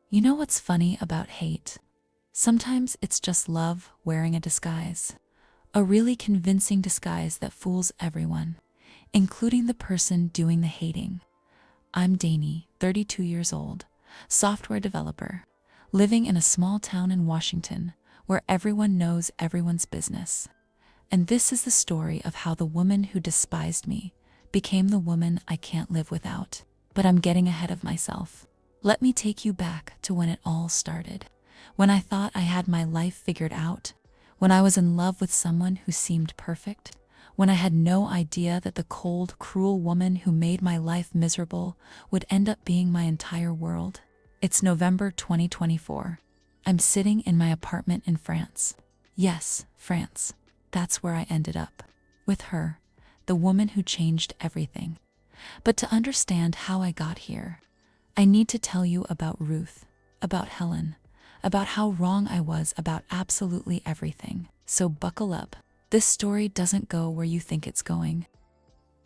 You know what's funny about hate? Sometimes it's just love wearing a disguise. A really convincing disguise that fools everyone, including the person doing the hating. I'm Dany, 32 years old, software developer, living in a small town in Washington where everyone knows everyone's business. And this is the story of how the woman who despised me became the woman I can't live without. But I'm getting ahead of myself. Let me take you back to when it all started. When I thought I had my life figured out. When I was in love with someone who seemed perfect. When I had no idea that the cold, cruel woman who made my life miserable would end up being my entire world. It's November 2024. I'm sitting in my apartment in France. Yes, France. That's where I ended up. With her, the woman who changed everything. But to understand how I got here, I need to tell you about Ruth, about Helen, about how wrong I was about absolutely everything. So buckle up. This story doesn't go where you think it's going.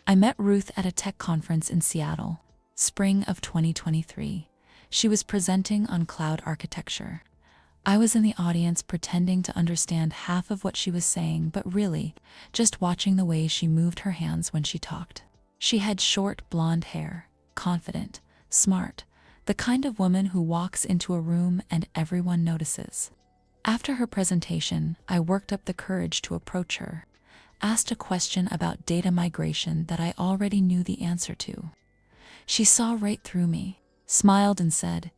I met Ruth at a tech conference in Seattle, spring of 2023. She was presenting on cloud architecture. I was in the audience pretending to understand half of what she was saying, but really, just watching the way she moved her hands when she talked. She had short blonde hair, confident, smart, the kind of woman who walks into a room and everyone notices. After her presentation, I worked up the courage to approach her, asked a question about data migration that I already knew the answer to. She saw right through me, smiled and said,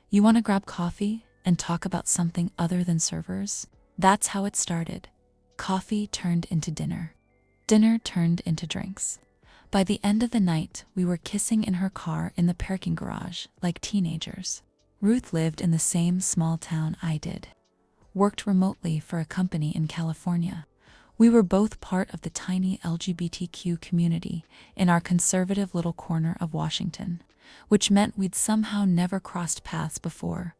"You want to grab coffee and talk about something other than servers?" That's how it started. Coffee turned into dinner. Dinner turned into drinks. By the end of the night, we were kissing in her car in the parking garage like teenagers. Ruth lived in the same small town I did. Worked remotely for a company in California. We were both part of the tiny LGBTQ community in our conservative little corner of Washington, which meant we'd somehow never crossed paths before.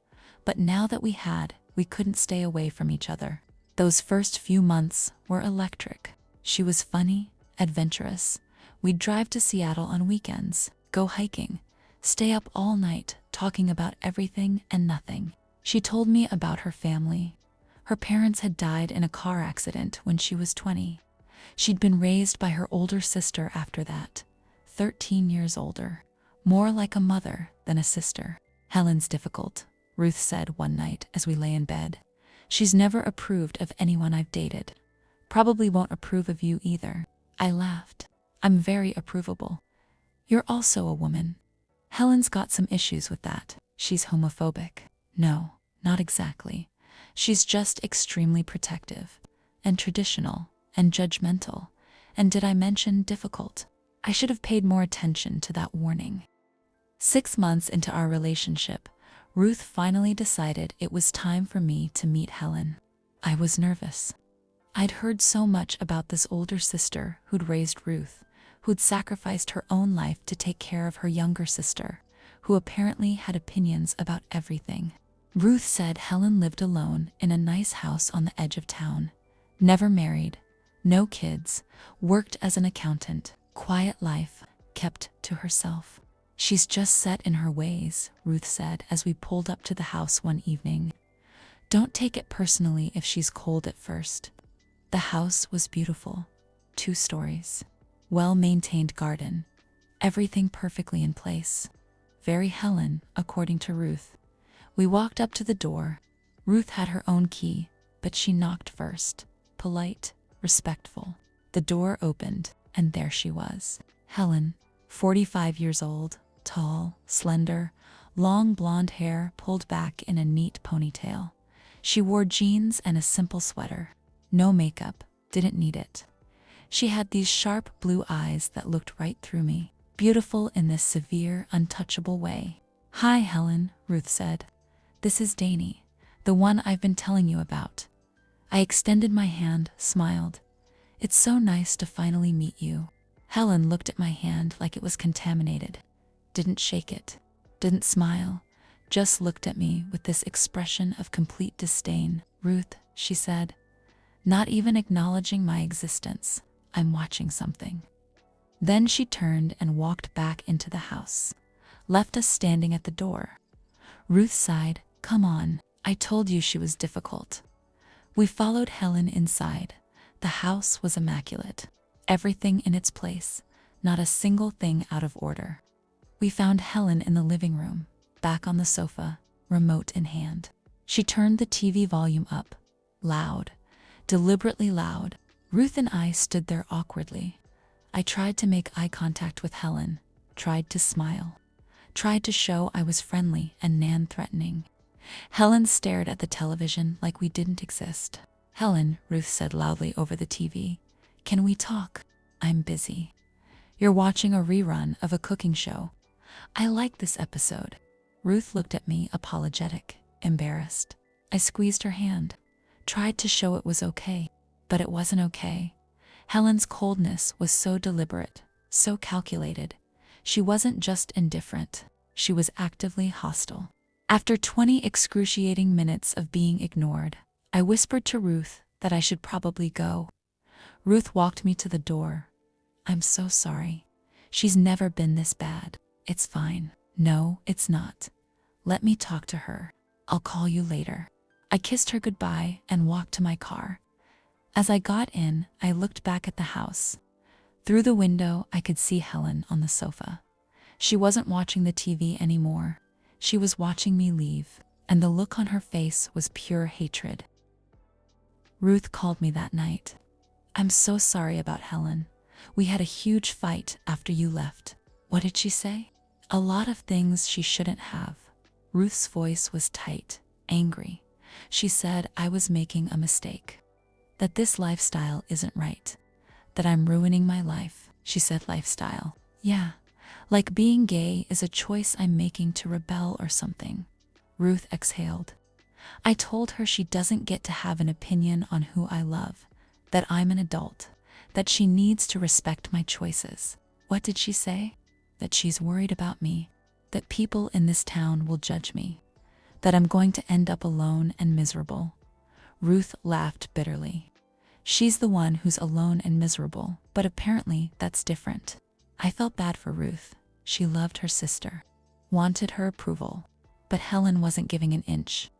But now that we had, we couldn't stay away from each other. Those first few months were electric. She was funny, adventurous. We'd drive to Seattle on weekends, go hiking, stay up all night talking about everything and nothing. She told me about her family. Her parents had died in a car accident when she was 20. She'd been raised by her older sister after that, 13 years older, more like a mother than a sister. "Helen's difficult," Ruth said one night as we lay in bed. "She's never approved of anyone I've dated. Probably won't approve of you either." I laughed. "I'm very approvable. You're also a woman." "Helen's got some issues with that. She's homophobic." "No, not exactly. She's just extremely protective, and traditional, and judgmental. And did I mention difficult? I should have paid more attention to that warning." 6 months into our relationship, Ruth finally decided it was time for me to meet Helen. I was nervous. I'd heard so much about this older sister who'd raised Ruth, who'd sacrificed her own life to take care of her younger sister, who apparently had opinions about everything. Ruth said Helen lived alone in a nice house on the edge of town. Never married, no kids, worked as an accountant, quiet life, kept to herself. "She's just set in her ways," Ruth said as we pulled up to the house one evening. "Don't take it personally if she's cold at first." The house was beautiful. 2 stories. Well-maintained garden. Everything perfectly in place. Very Helen, according to Ruth. We walked up to the door. Ruth had her own key, but she knocked first. Polite, respectful. The door opened, and there she was. Helen, 45 years old, tall, slender, long blonde hair pulled back in a neat ponytail. She wore jeans and a simple sweater. No makeup, didn't need it. She had these sharp blue eyes that looked right through me, beautiful in this severe, untouchable way. "Hi, Helen," Ruth said. "This is Dany, the one I've been telling you about." I extended my hand, smiled. "It's so nice to finally meet you." Helen looked at my hand like it was contaminated. Didn't shake it, didn't smile, just looked at me with this expression of complete disdain. "Ruth," she said, not even acknowledging my existence. "I'm watching something." Then she turned and walked back into the house, left us standing at the door. Ruth sighed. Come on, I told you she was difficult. We followed Helen inside. The house was immaculate. Everything in its place, not a single thing out of order. We found Helen in the living room, back on the sofa, remote in hand. She turned the TV volume up, loud, deliberately loud. Ruth and I stood there awkwardly. I tried to make eye contact with Helen, tried to smile, tried to show I was friendly and non-threatening. Helen stared at the television like we didn't exist. Helen, Ruth said loudly over the TV, can we talk? I'm busy. You're watching a rerun of a cooking show. I like this episode. Ruth looked at me, apologetic, embarrassed. I squeezed her hand, tried to show it was okay, but it wasn't okay. Helen's coldness was so deliberate, so calculated. She wasn't just indifferent, she was actively hostile. After 20 excruciating minutes of being ignored, I whispered to Ruth that I should probably go. Ruth walked me to the door. I'm so sorry. She's never been this bad. It's fine. No, it's not. Let me talk to her. I'll call you later. I kissed her goodbye and walked to my car. As I got in, I looked back at the house. Through the window, I could see Helen on the sofa. She wasn't watching the TV anymore. She was watching me leave, and the look on her face was pure hatred. Ruth called me that night. I'm so sorry about Helen. We had a huge fight after you left. What did she say? A lot of things she shouldn't have. Ruth's voice was tight, angry. She said I was making a mistake, that this lifestyle isn't right, that I'm ruining my life. She said lifestyle. Yeah, like being gay is a choice I'm making to rebel or something. Ruth exhaled. I told her she doesn't get to have an opinion on who I love, that I'm an adult, that she needs to respect my choices. What did she say? That she's worried about me, that people in this town will judge me, that I'm going to end up alone and miserable. Ruth laughed bitterly. She's the one who's alone and miserable, but apparently that's different. I felt bad for Ruth. She loved her sister, wanted her approval, but Helen wasn't giving an inch.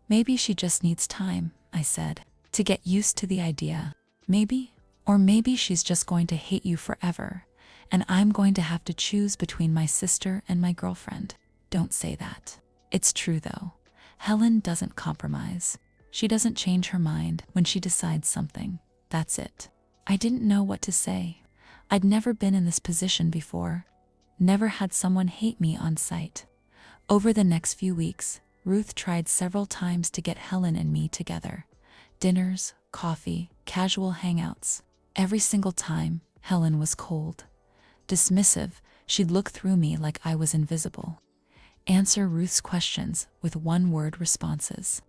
Maybe she just needs time, I said, to get used to the idea. Maybe, or maybe she's just going to hate you forever, and I'm going to have to choose between my sister and my girlfriend. Don't say that. It's true though. Helen doesn't compromise. She doesn't change her mind when she decides something. That's it. I didn't know what to say. I'd never been in this position before. Never had someone hate me on sight. Over the next few weeks, Ruth tried several times to get Helen and me together. Dinners, coffee, casual hangouts. Every single time, Helen was cold. Dismissive, she'd look through me like I was invisible. Answer Ruth's questions with one-word responses.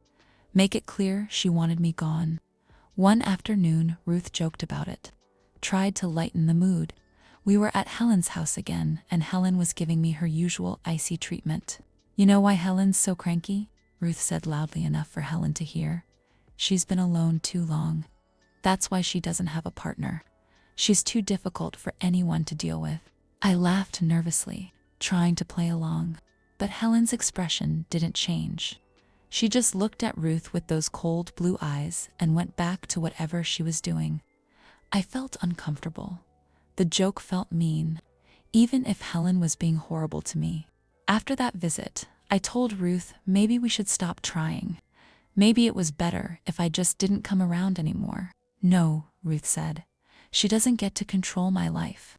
Make it clear she wanted me gone. One afternoon, Ruth joked about it. Tried to lighten the mood. We were at Helen's house again, and Helen was giving me her usual icy treatment. You know why Helen's so cranky? Ruth said loudly enough for Helen to hear. She's been alone too long. That's why she doesn't have a partner. She's too difficult for anyone to deal with. I laughed nervously, trying to play along, but Helen's expression didn't change. She just looked at Ruth with those cold blue eyes and went back to whatever she was doing. I felt uncomfortable. The joke felt mean, even if Helen was being horrible to me. After that visit, I told Ruth maybe we should stop trying. Maybe it was better if I just didn't come around anymore. No, Ruth said. She doesn't get to control my life.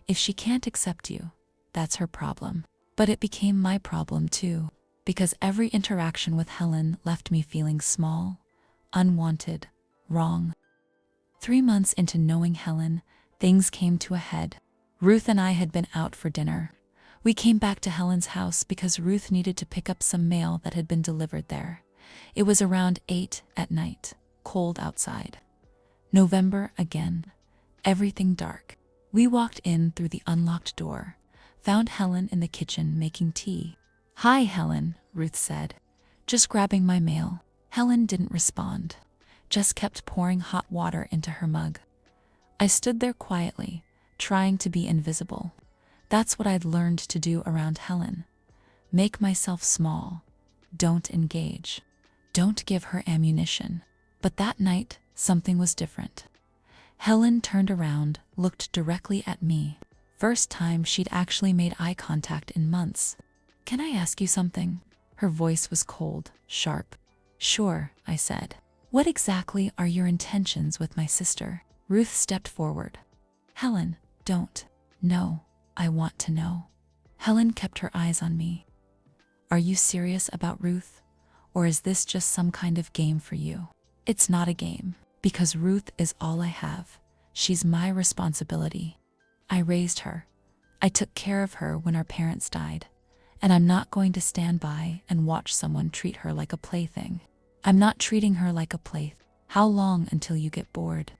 If she can't accept you, that's her problem. But it became my problem too, because every interaction with Helen left me feeling small, unwanted, wrong. 3 months into knowing Helen, things came to a head. Ruth and I had been out for dinner. We came back to Helen's house because Ruth needed to pick up some mail that had been delivered there. It was around 8 at night, cold outside. November again. Everything dark. We walked in through the unlocked door, found Helen in the kitchen making tea. Hi, Helen, Ruth said, just grabbing my mail. Helen didn't respond, just kept pouring hot water into her mug. I stood there quietly, trying to be invisible. That's what I'd learned to do around Helen. Make myself small. Don't engage. Don't give her ammunition. But that night, something was different. Helen turned around, looked directly at me. First time she'd actually made eye contact in months. "Can I ask you something?" Her voice was cold, sharp. "Sure," I said. "What exactly are your intentions with my sister?" Ruth stepped forward. "Helen, don't." "No, I want to know." Helen kept her eyes on me. "Are you serious about Ruth? Or is this just some kind of game for you?" "It's not a game, because Ruth is all I have. She's my responsibility. I raised her. I took care of her when our parents died. And I'm not going to stand by and watch someone treat her like a plaything. I'm not treating her like a plaything. How long until you get bored?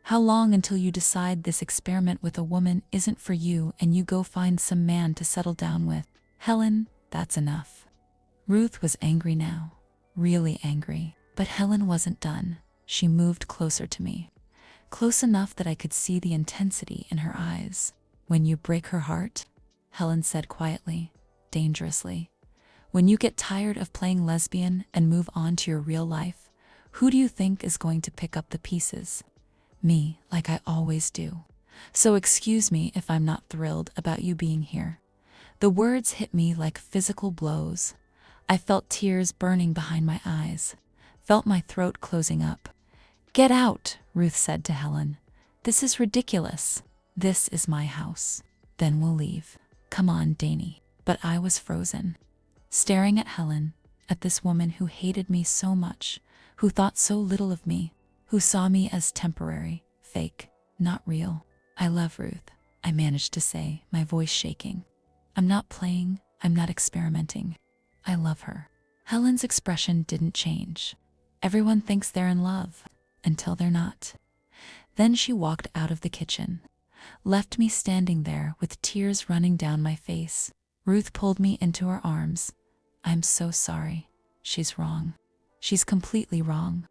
How long until you decide this experiment with a woman isn't for you and you go find some man to settle down with?" "Helen, that's enough." Ruth was angry now, really angry. But Helen wasn't done. She moved closer to me, close enough that I could see the intensity in her eyes. "When you break her heart," Helen said quietly, dangerously, "when you get tired of playing lesbian and move on to your real life, who do you think is going to pick up the pieces? Me, like I always do. So excuse me if I'm not thrilled about you being here." The words hit me like physical blows. I felt tears burning behind my eyes, felt my throat closing up. "Get out," Ruth said to Helen. "This is ridiculous. This is my house. Then we'll leave. Come on, Dany." But I was frozen, staring at Helen, at this woman who hated me so much, who thought so little of me, who saw me as temporary, fake, not real. "I love Ruth," I managed to say, my voice shaking. "I'm not playing, I'm not experimenting. I love her." Helen's expression didn't change. Everyone thinks they're in love, until they're not. Then she walked out of the kitchen, left me standing there with tears running down my face. Ruth pulled me into her arms. "I'm so sorry. She's wrong. She's completely wrong."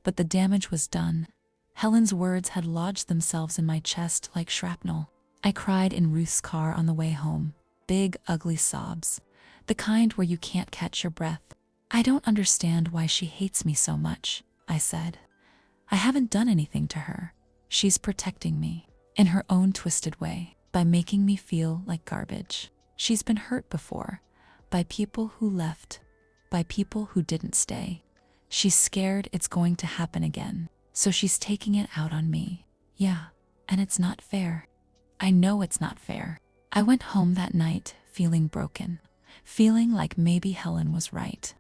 But the damage was done. Helen's words had lodged themselves in my chest like shrapnel. I cried in Ruth's car on the way home, big, ugly sobs, the kind where you can't catch your breath. "I don't understand why she hates me so much," I said. "I haven't done anything to her. She's protecting me, in her own twisted way, by making me feel like garbage. She's been hurt before, by people who left, by people who didn't stay. She's scared it's going to happen again, so she's taking it out on me. Yeah, and it's not fair. I know it's not fair." I went home that night feeling broken, feeling like maybe Helen was right.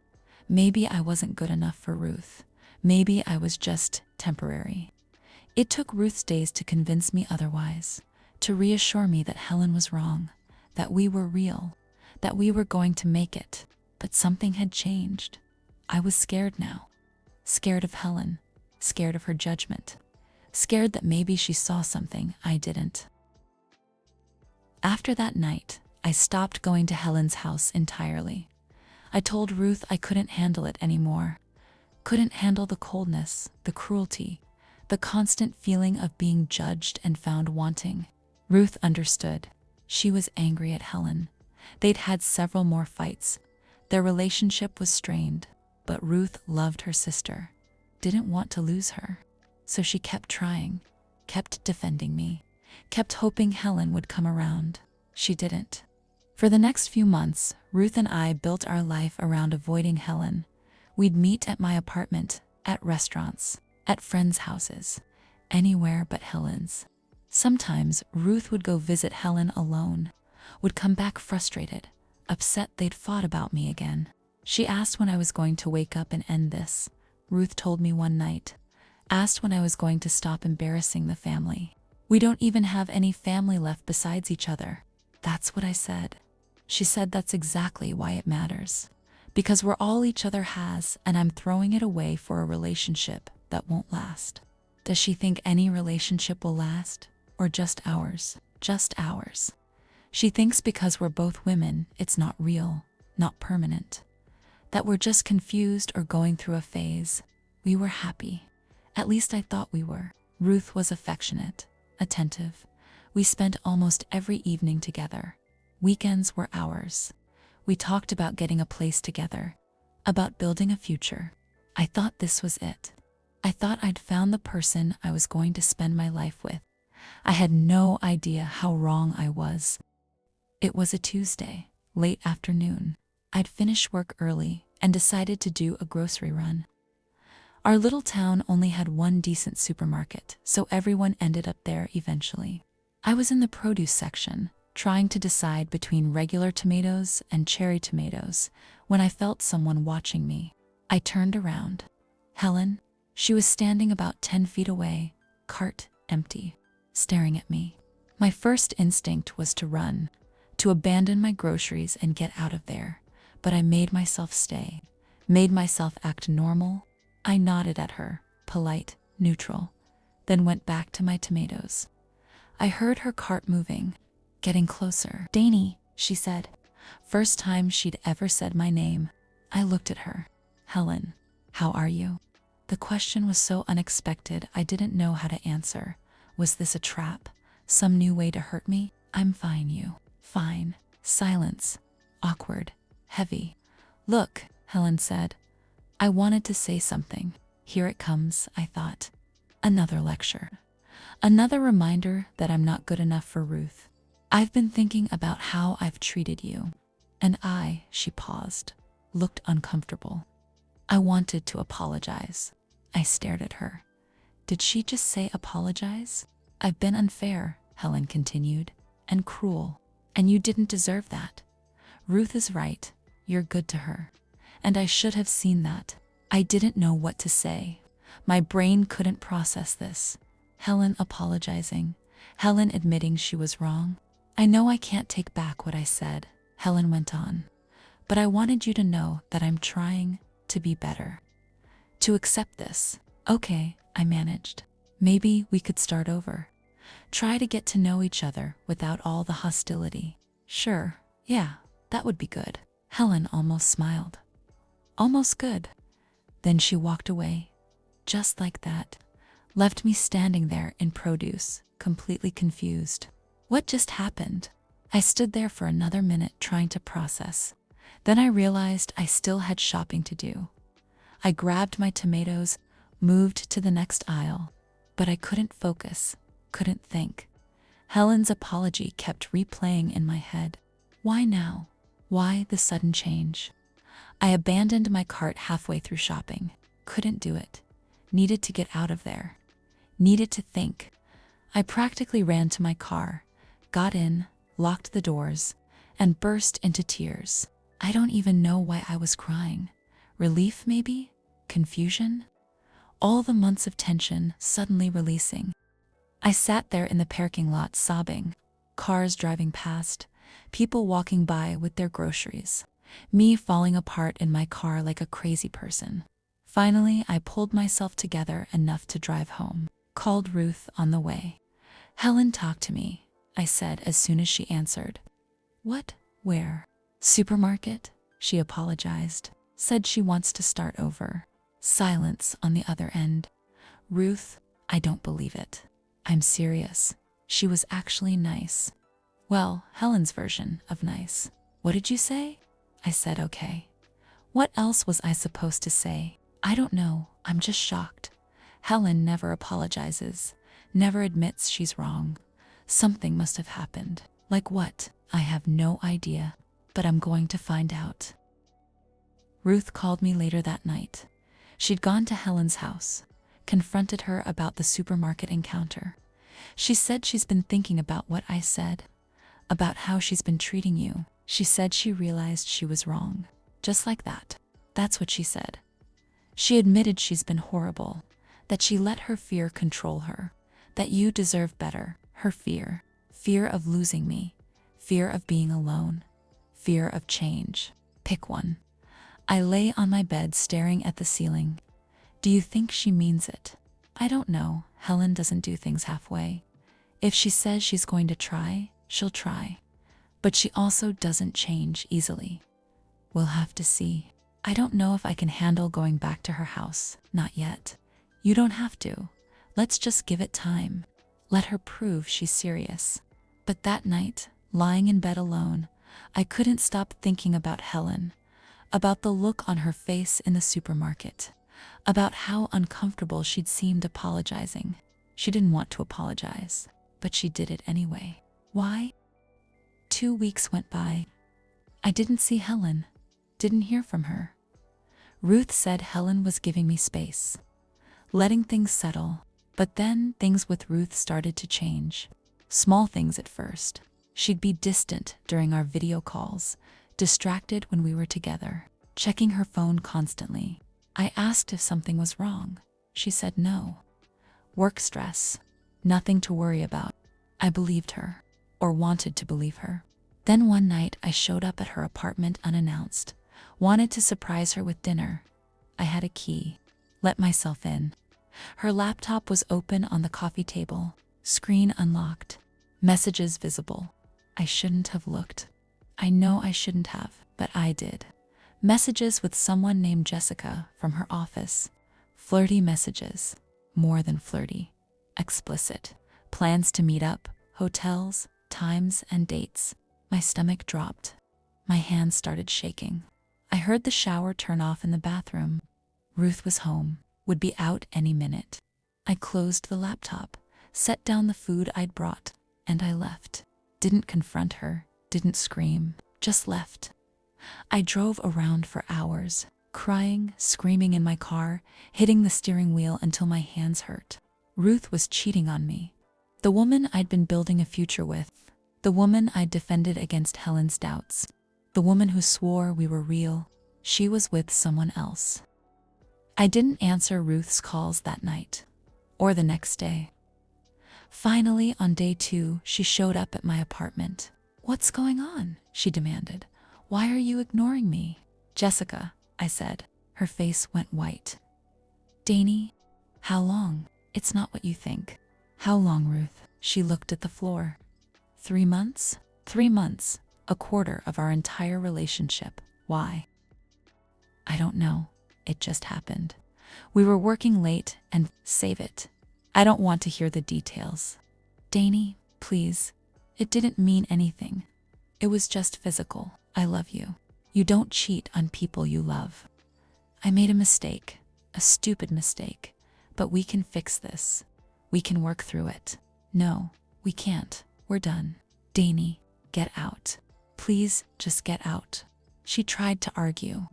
Maybe I wasn't good enough for Ruth. Maybe I was just temporary. It took Ruth's days to convince me otherwise, to reassure me that Helen was wrong, that we were real, that we were going to make it. But something had changed. I was scared now. Scared of Helen, scared of her judgment, scared that maybe she saw something I didn't. After that night, I stopped going to Helen's house entirely. I told Ruth I couldn't handle it anymore. Couldn't handle the coldness, the cruelty, the constant feeling of being judged and found wanting. Ruth understood. She was angry at Helen. They'd had several more fights. Their relationship was strained, but Ruth loved her sister, didn't want to lose her. So she kept trying, kept defending me, kept hoping Helen would come around. She didn't. For the next few months, Ruth and I built our life around avoiding Helen. We'd meet at my apartment, at restaurants, at friends' houses, anywhere but Helen's. Sometimes Ruth would go visit Helen alone, would come back frustrated, upset they'd fought about me again. She asked when I was going to wake up and end this. Ruth told me one night. Asked when I was going to stop embarrassing the family. "We don't even have any family left besides each other." That's what I said. She said that's exactly why it matters. Because we're all each other has, and I'm throwing it away for a relationship that won't last. Does she think any relationship will last? Or just ours? Just ours. She thinks because we're both women, it's not real, not permanent. That we're just confused or going through a phase. We were happy. At least I thought we were. Ruth was affectionate, attentive. We spent almost every evening together. Weekends were ours. We talked about getting a place together, about building a future. I thought this was it. I thought I'd found the person I was going to spend my life with. I had no idea how wrong I was. It was a Tuesday, late afternoon. I'd finished work early and decided to do a grocery run. Our little town only had one decent supermarket, so everyone ended up there eventually. I was in the produce section, trying to decide between regular tomatoes and cherry tomatoes, when I felt someone watching me. I turned around. Helen, she was standing about 10 feet away, cart empty, staring at me. My first instinct was to run, to abandon my groceries and get out of there, but I made myself stay, made myself act normal. I nodded at her, polite, neutral, then went back to my tomatoes. I heard her cart moving, getting closer. "Dany," she said. First time she'd ever said my name. I looked at her. "Helen, how are you?" The question was so unexpected I didn't know how to answer. Was this a trap? Some new way to hurt me? "I'm fine, you." "Fine." Silence. Awkward. Heavy. "Look," Helen said. I wanted to say something. Here it comes, I thought. Another lecture. Another reminder that I'm not good enough for Ruth. "I've been thinking about how I've treated you." And she paused, looked uncomfortable. I wanted to apologize. I stared at her. Did she just say apologize? "I've been unfair," Helen continued, "and cruel. And you didn't deserve that. Ruth is right. You're good to her. And I should have seen that." I didn't know what to say. My brain couldn't process this. Helen apologizing. Helen admitting she was wrong. "I know I can't take back what I said," Helen went on. "But I wanted you to know that I'm trying to be better. To accept this." "Okay," I managed. "Maybe we could start over. Try to get to know each other without all the hostility." "Sure, yeah, that would be good." Helen almost smiled. "Almost good." Then she walked away. Just like that. Left me standing there in produce, completely confused. What just happened? I stood there for another minute trying to process. Then I realized I still had shopping to do. I grabbed my tomatoes, moved to the next aisle, but I couldn't focus, couldn't think. Helen's apology kept replaying in my head. Why now? Why the sudden change? I abandoned my cart halfway through shopping. Couldn't do it. Needed to get out of there. Needed to think. I practically ran to my car, got in, locked the doors, and burst into tears. I don't even know why I was crying. Relief, maybe? Confusion? All the months of tension suddenly releasing. I sat there in the parking lot sobbing. Cars driving past, people walking by with their groceries. Me falling apart in my car like a crazy person. Finally, I pulled myself together enough to drive home. Called Ruth on the way. "Helen, talk to me," I said as soon as she answered. "What? Where?" "Supermarket," she apologized. Said she wants to start over. Silence on the other end. "Ruth, I don't believe it. I'm serious. She was actually nice." Well, Helen's version of nice. "What did you say?" I said okay. What else was I supposed to say? I don't know, I'm just shocked. Helen never apologizes, never admits she's wrong. Something must have happened. Like what? I have no idea, but I'm going to find out. Ruth called me later that night. She'd gone to Helen's house, confronted her about the supermarket encounter. She said she's been thinking about what I said, about how she's been treating you. She said she realized she was wrong. Just like that. That's what she said. She admitted she's been horrible, that she let her fear control her, that you deserve better. Her fear. Fear of losing me. Fear of being alone. Fear of change. Pick one. I lay on my bed staring at the ceiling. Do you think she means it? I don't know. Helen doesn't do things halfway. If she says she's going to try, she'll try. But she also doesn't change easily. We'll have to see. I don't know if I can handle going back to her house. Not yet. You don't have to. Let's just give it time. Let her prove she's serious. But that night, lying in bed alone, I couldn't stop thinking about Helen, about the look on her face in the supermarket, about how uncomfortable she'd seemed apologizing. She didn't want to apologize, but she did it anyway. Why? 2 weeks went by. I didn't see Helen, didn't hear from her. Ruth said Helen was giving me space, letting things settle. But then things with Ruth started to change. Small things at first. She'd be distant during our video calls, distracted when we were together, checking her phone constantly. I asked if something was wrong. She said no. Work stress. Nothing to worry about. I believed her, or wanted to believe her. Then one night I showed up at her apartment unannounced, wanted to surprise her with dinner. I had a key, let myself in. Her laptop was open on the coffee table, screen unlocked, messages visible. I shouldn't have looked. I know I shouldn't have, but I did. Messages with someone named Jessica from her office. Flirty messages, more than flirty. Explicit. Plans to meet up, hotels, times, and dates. My stomach dropped. My hands started shaking. I heard the shower turn off in the bathroom. Ruth was home, would be out any minute. I closed the laptop, set down the food I'd brought, and I left. Didn't confront her, didn't scream, just left. I drove around for hours, crying, screaming in my car, hitting the steering wheel until my hands hurt. Ruth was cheating on me. The woman I'd been building a future with. The woman I'd defended against Helen's doubts. The woman who swore we were real. She was with someone else. I didn't answer Ruth's calls that night, or the next day. Finally, on day 2, she showed up at my apartment. "What's going on?" she demanded. "Why are you ignoring me?" "Jessica," I said. Her face went white. "Dany, how long?" "It's not what you think." "How long, Ruth?" She looked at the floor. 3 months? 3 months, a quarter of our entire relationship. Why? I don't know. It just happened. We were working late and save it. I don't want to hear the details. Dany, please. It didn't mean anything. It was just physical. I love you. You don't cheat on people you love. I made a mistake, a stupid mistake, but we can fix this. We can work through it. No, we can't. We're done. Dany, get out. Please, just get out. She tried to argue,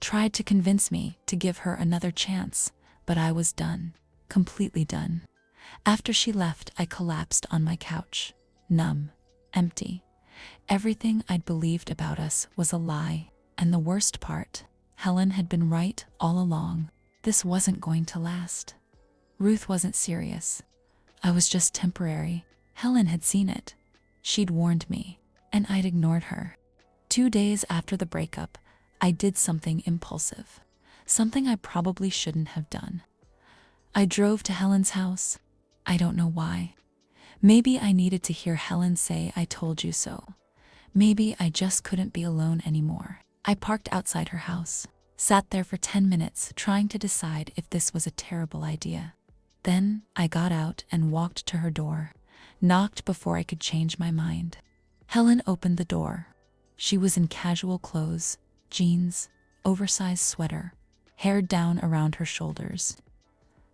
tried to convince me to give her another chance, but I was done, completely done. After she left, I collapsed on my couch, numb, empty. Everything I'd believed about us was a lie, and the worst part, Helen had been right all along. This wasn't going to last. Ruth wasn't serious. I was just temporary. Helen had seen it. She'd warned me, and I'd ignored her. 2 days after the breakup, I did something impulsive, something I probably shouldn't have done. I drove to Helen's house. I don't know why. Maybe I needed to hear Helen say I told you so. Maybe I just couldn't be alone anymore. I parked outside her house, sat there for 10 minutes trying to decide if this was a terrible idea. Then I got out and walked to her door, knocked before I could change my mind. Helen opened the door. She was in casual clothes, jeans, oversized sweater, hair down around her shoulders.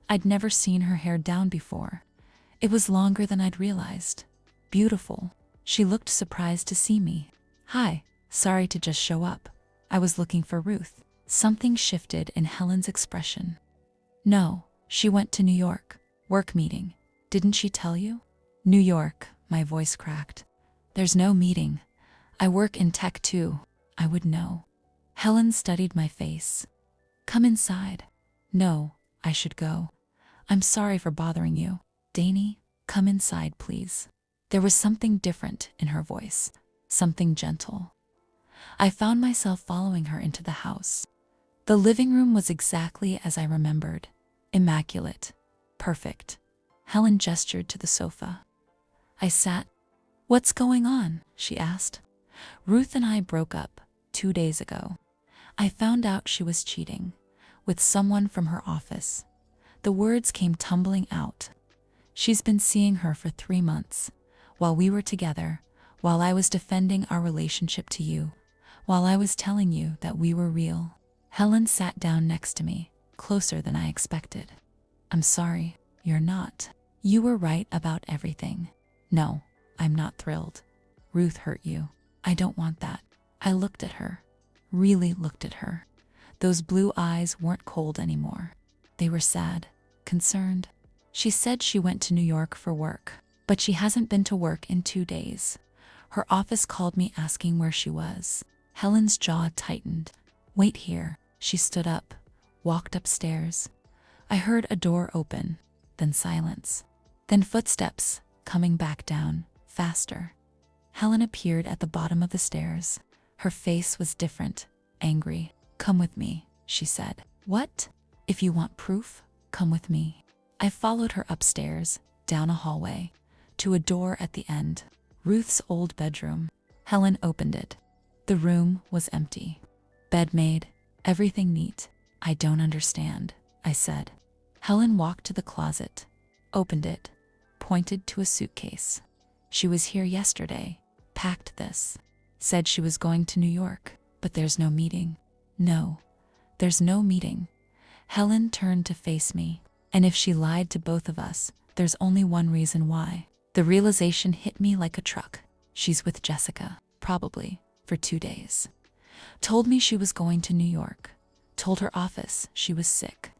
I'd never seen her hair down before. It was longer than I'd realized. Beautiful. She looked surprised to see me. "Hi, sorry to just show up. I was looking for Ruth." Something shifted in Helen's expression. "No, she went to New York. Work meeting. Didn't she tell you?" "New York," my voice cracked. "There's no meeting. I work in tech too. I would know." Helen studied my face. "Come inside." "No, I should go. I'm sorry for bothering you." "Dany, come inside, please." There was something different in her voice, something gentle. I found myself following her into the house. The living room was exactly as I remembered. Immaculate. Perfect. Helen gestured to the sofa. I sat. "What's going on?" she asked. "Ruth and I broke up 2 days ago. I found out she was cheating with someone from her office." The words came tumbling out. "She's been seeing her for 3 months. While we were together, while I was defending our relationship to you, while I was telling you that we were real. Helen sat down next to me, closer than I expected. I'm sorry, you're not. You were right about everything. No, I'm not thrilled. Ruth hurt you. I don't want that. I looked at her, really looked at her. Those blue eyes weren't cold anymore. They were sad, concerned. She said she went to New York for work, but she hasn't been to work in 2 days. Her office called me asking where she was. Helen's jaw tightened. Wait here. She stood up, walked upstairs. I heard a door open, then silence, then footsteps coming back down, faster. Helen appeared at the bottom of the stairs. Her face was different, angry. Come with me, she said. What? If you want proof, come with me. I followed her upstairs, down a hallway, to a door at the end. Ruth's old bedroom. Helen opened it. The room was empty. Bed made, everything neat. I don't understand, I said. Helen walked to the closet, opened it, pointed to a suitcase. She was here yesterday, packed this, said she was going to New York, but there's no meeting. No, there's no meeting. Helen turned to face me, and if she lied to both of us, there's only one reason why. The realization hit me like a truck. She's with Jessica, probably, for 2 days. Told me she was going to New York. Told her office she was sick.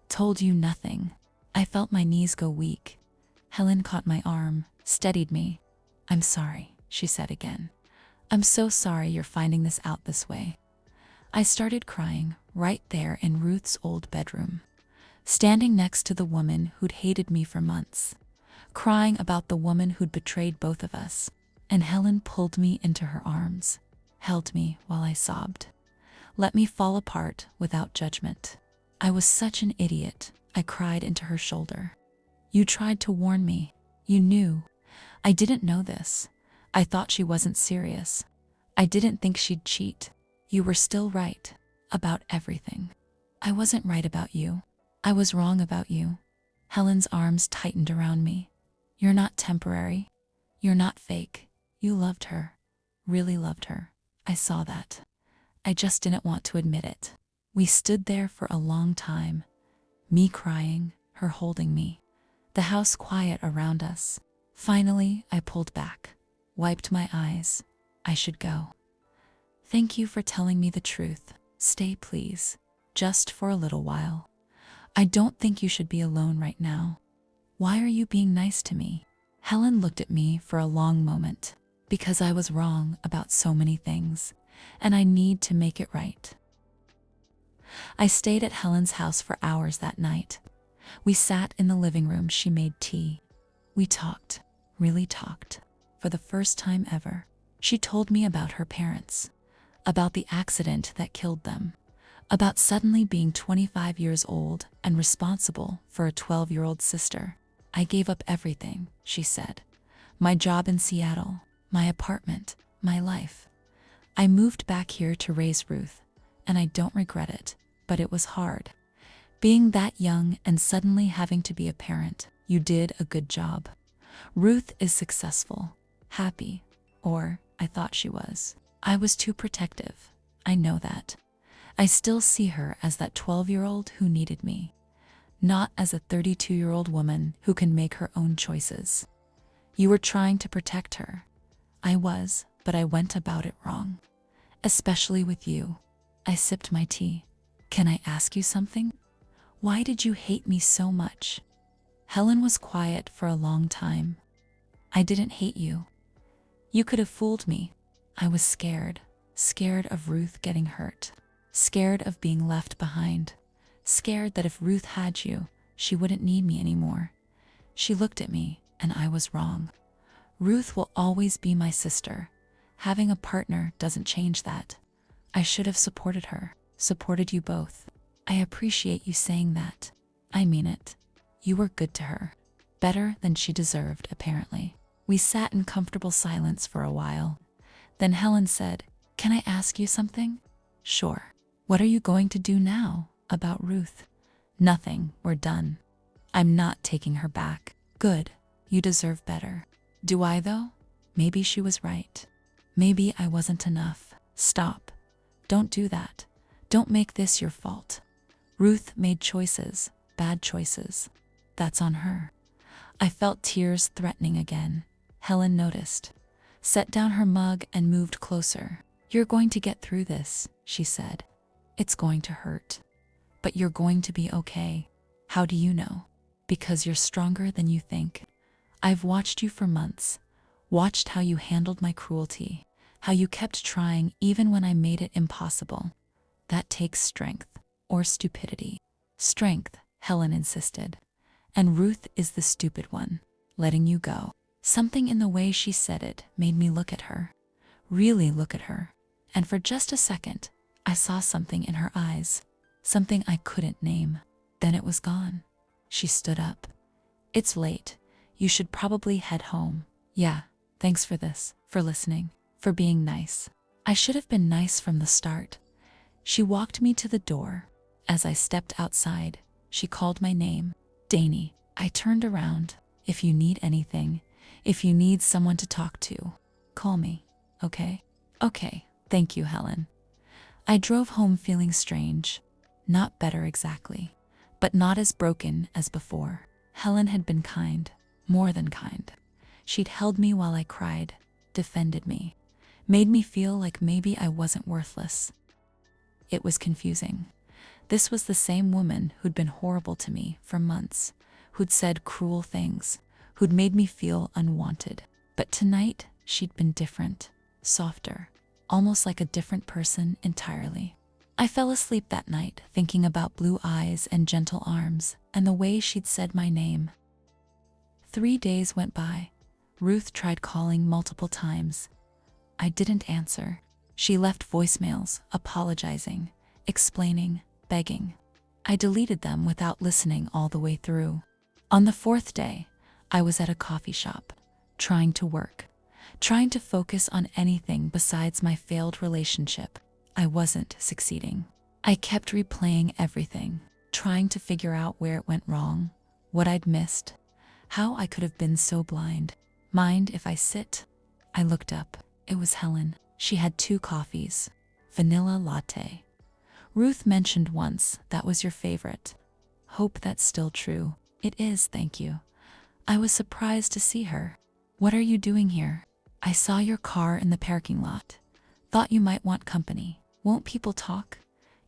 Told you nothing. I felt my knees go weak. Helen caught my arm, steadied me. I'm sorry, she said again. I'm so sorry you're finding this out this way. I started crying right there in Ruth's old bedroom, standing next to the woman who'd hated me for months, crying about the woman who'd betrayed both of us. And Helen pulled me into her arms, held me while I sobbed, let me fall apart without judgment. I was such an idiot, I cried into her shoulder. You tried to warn me. You knew. I didn't know this. I thought she wasn't serious. I didn't think she'd cheat. You were still right about everything. I wasn't right about you. I was wrong about you. Helen's arms tightened around me. You're not temporary. You're not fake. You loved her. Really loved her. I saw that. I just didn't want to admit it. We stood there for a long time, me crying, her holding me, the house quiet around us. Finally, I pulled back, wiped my eyes. I should go. Thank you for telling me the truth. Stay, please, just for a little while. I don't think you should be alone right now. Why are you being nice to me? Helen looked at me for a long moment, because I was wrong about so many things, and I need to make it right. I stayed at Helen's house for hours that night. We sat in the living room. She made tea. We talked, really talked, for the first time ever. She told me about her parents, about the accident that killed them, about suddenly being 25 years old and responsible for a 12-year-old sister. I gave up everything, she said. My job in Seattle, my apartment, my life. I moved back here to raise Ruth, and I don't regret it, but it was hard. Being that young and suddenly having to be a parent. You did a good job. Ruth is successful, happy, or I thought she was. I was too protective. I know that. I still see her as that 12-year-old who needed me, not as a 32-year-old woman who can make her own choices. You were trying to protect her. I was, but I went about it wrong. Especially with you. I sipped my tea. Can I ask you something? Why did you hate me so much? Helen was quiet for a long time. I didn't hate you. You could have fooled me. I was scared. Scared of Ruth getting hurt. Scared of being left behind. Scared that if Ruth had you, she wouldn't need me anymore. She looked at me, and I was wrong. Ruth will always be my sister. Having a partner doesn't change that. I should have supported her, supported you both. I appreciate you saying that. I mean it. You were good to her. Better than she deserved, apparently. We sat in comfortable silence for a while. Then Helen said, "Can I ask you something?" "Sure." "What are you going to do now about Ruth?" "Nothing. We're done. I'm not taking her back." "Good. You deserve better." "Do I, though?" Maybe she was right. Maybe I wasn't enough. Stop. Don't do that. Don't make this your fault. Ruth made choices, bad choices. That's on her. I felt tears threatening again. Helen noticed, set down her mug and moved closer. You're going to get through this, she said. It's going to hurt. But you're going to be okay. How do you know? Because you're stronger than you think. I've watched you for months, watched how you handled my cruelty, how you kept trying even when I made it impossible. That takes strength, or stupidity. Strength, Helen insisted. And Ruth is the stupid one, letting you go. Something in the way she said it made me look at her, really look at her. And for just a second, I saw something in her eyes, something I couldn't name. Then it was gone. She stood up. It's late. You should probably head home. Yeah, thanks for this, for listening, for being nice. I should have been nice from the start. She walked me to the door. As I stepped outside, she called my name, Dany. I turned around. If you need anything, if you need someone to talk to, call me, okay? Okay, thank you, Helen. I drove home feeling strange. Not better exactly, but not as broken as before. Helen had been kind, more than kind. She'd held me while I cried, defended me, made me feel like maybe I wasn't worthless. It was confusing. This was the same woman who'd been horrible to me for months, who'd said cruel things, who'd made me feel unwanted. But tonight, she'd been different, softer, almost like a different person entirely. I fell asleep that night thinking about blue eyes and gentle arms and the way she'd said my name. 3 days went by. Ruth tried calling multiple times. I didn't answer. She left voicemails, apologizing, explaining, begging. I deleted them without listening all the way through. On the 4th day, I was at a coffee shop, trying to work, trying to focus on anything besides my failed relationship. I wasn't succeeding. I kept replaying everything, trying to figure out where it went wrong, what I'd missed, how I could have been so blind. Mind if I sit? I looked up. It was Helen. She had 2 coffees, vanilla latte. Ruth mentioned once that was your favorite. Hope that's still true. It is, thank you. I was surprised to see her. What are you doing here? I saw your car in the parking lot. Thought you might want company. Won't people talk?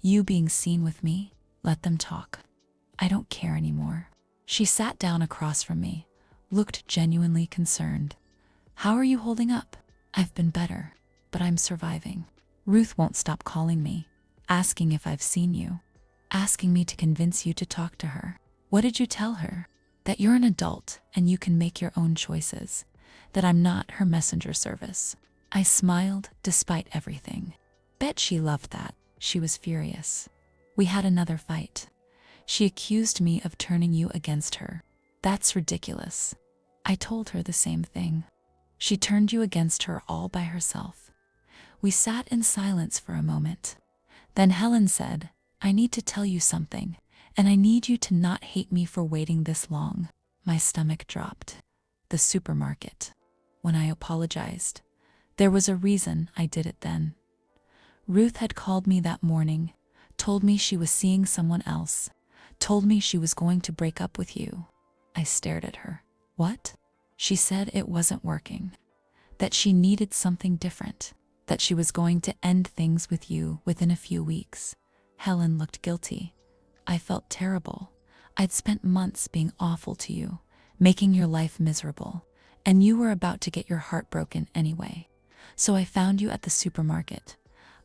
You being seen with me? Let them talk. I don't care anymore. She sat down across from me, looked genuinely concerned. How are you holding up? I've been better, but I'm surviving. Ruth won't stop calling me, asking if I've seen you, asking me to convince you to talk to her. What did you tell her? That you're an adult and you can make your own choices, that I'm not her messenger service. I smiled despite everything. Bet she loved that. She was furious. We had another fight. She accused me of turning you against her. That's ridiculous. I told her the same thing. She turned you against her all by herself. We sat in silence for a moment. Then Helen said, I need to tell you something, and I need you to not hate me for waiting this long. My stomach dropped. The supermarket. When I apologized, there was a reason I did it then. Ruth had called me that morning, told me she was seeing someone else, told me she was going to break up with you. I stared at her. What? She said it wasn't working, that she needed something different, that she was going to end things with you within a few weeks. Helen looked guilty. I felt terrible. I'd spent months being awful to you, making your life miserable, and you were about to get your heart broken anyway. So I found you at the supermarket.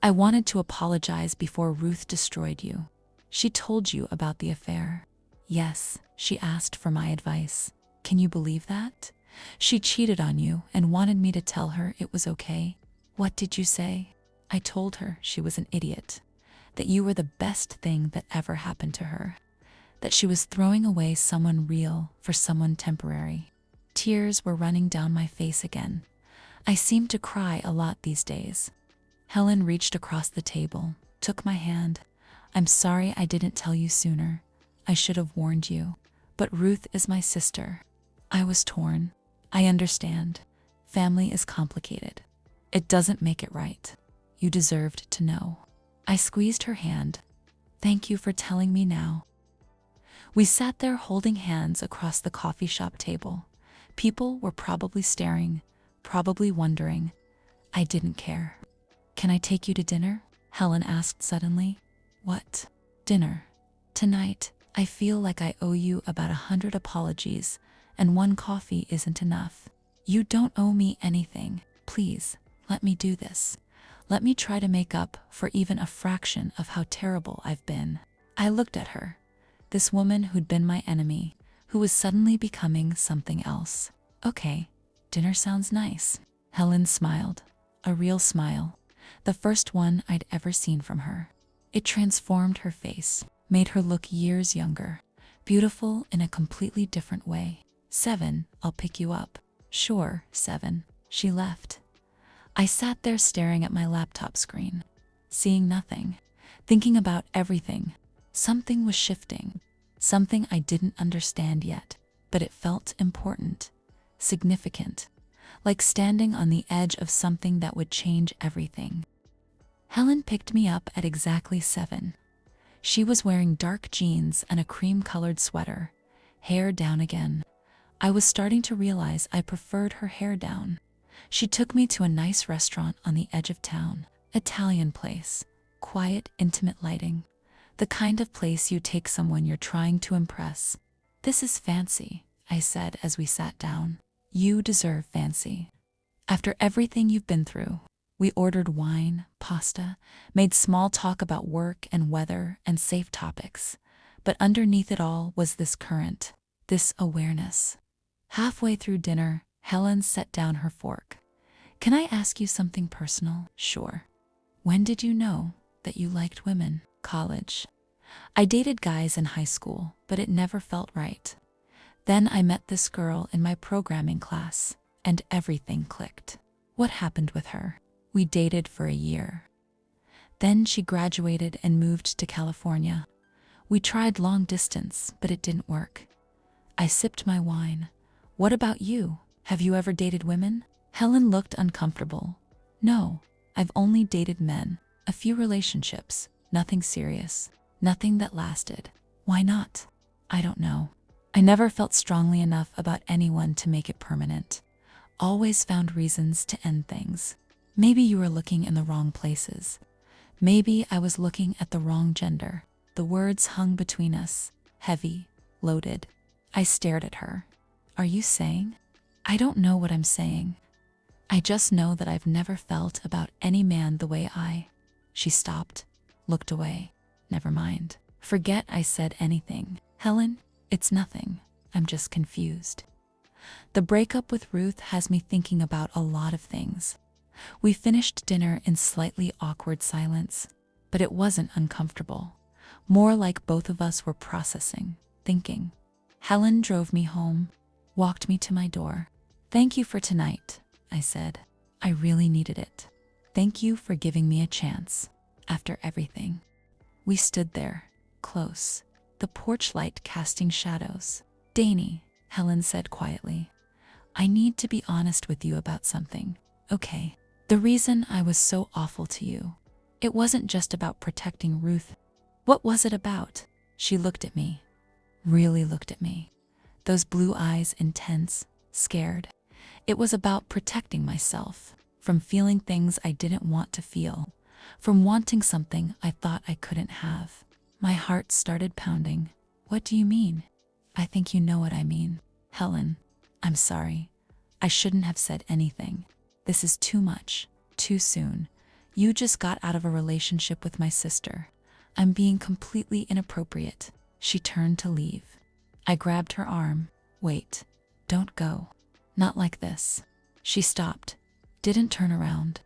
I wanted to apologize before Ruth destroyed you. She told you about the affair. Yes, she asked for my advice. Can you believe that? She cheated on you and wanted me to tell her it was okay. What did you say? I told her she was an idiot, that you were the best thing that ever happened to her, that she was throwing away someone real for someone temporary. Tears were running down my face again. I seem to cry a lot these days. Helen reached across the table, took my hand. I'm sorry I didn't tell you sooner. I should have warned you. But Ruth is my sister. I was torn. I understand. Family is complicated. It doesn't make it right. You deserved to know. I squeezed her hand. Thank you for telling me now. We sat there holding hands across the coffee shop table. People were probably staring, probably wondering. I didn't care. Can I take you to dinner? Helen asked suddenly. What? Dinner. Tonight, I feel like I owe you about 100 apologies, and one coffee isn't enough. You don't owe me anything. Please, let me do this. Let me try to make up for even a fraction of how terrible I've been. I looked at her, this woman who'd been my enemy, who was suddenly becoming something else. Okay, dinner sounds nice. Helen smiled, a real smile, the first one I'd ever seen from her. It transformed her face, made her look years younger, beautiful in a completely different way. 7, I'll pick you up. Sure, 7. She left. I sat there staring at my laptop screen, seeing nothing, thinking about everything. Something was shifting, something I didn't understand yet, but it felt important, significant, like standing on the edge of something that would change everything. Helen picked me up at exactly 7. She was wearing dark jeans and a cream-colored sweater, hair down again. I was starting to realize I preferred her hair down. She took me to a nice restaurant on the edge of town, Italian place, quiet, intimate lighting, the kind of place you take someone you're trying to impress. This is fancy, I said as we sat down. You deserve fancy. After everything you've been through. We ordered wine, pasta, made small talk about work and weather and safe topics. But underneath it all was this current, this awareness. Halfway through dinner, Helen set down her fork. Can I ask you something personal? Sure. When did you know that you liked women? College. I dated guys in high school, but it never felt right. Then I met this girl in my programming class, and everything clicked. What happened with her? We dated for a year. Then she graduated and moved to California. We tried long distance, but it didn't work. I sipped my wine. What about you? Have you ever dated women? Helen looked uncomfortable. No, I've only dated men. A few relationships, nothing serious, nothing that lasted. Why not? I don't know. I never felt strongly enough about anyone to make it permanent. Always found reasons to end things. Maybe you were looking in the wrong places. Maybe I was looking at the wrong gender. The words hung between us, heavy, loaded. I stared at her. Are you saying? I don't know what I'm saying. I just know that I've never felt about any man the way I. She stopped, looked away. Never mind. Forget I said anything. Helen, it's nothing. I'm just confused. The breakup with Ruth has me thinking about a lot of things. We finished dinner in slightly awkward silence, but it wasn't uncomfortable. More like both of us were processing, thinking. Helen drove me home, walked me to my door. Thank you for tonight, I said. I really needed it. Thank you for giving me a chance, after everything. We stood there, close, the porch light casting shadows. Dany, Helen said quietly, I need to be honest with you about something, okay? The reason I was so awful to you, it wasn't just about protecting Ruth. What was it about? She looked at me, really looked at me. Those blue eyes intense, scared. It was about protecting myself, from feeling things I didn't want to feel, from wanting something I thought I couldn't have. My heart started pounding. What do you mean? I think you know what I mean. Helen, I'm sorry. I shouldn't have said anything. This is too much, too soon. You just got out of a relationship with my sister. I'm being completely inappropriate. She turned to leave. I grabbed her arm. Wait, don't go. Not like this. She stopped, didn't turn around.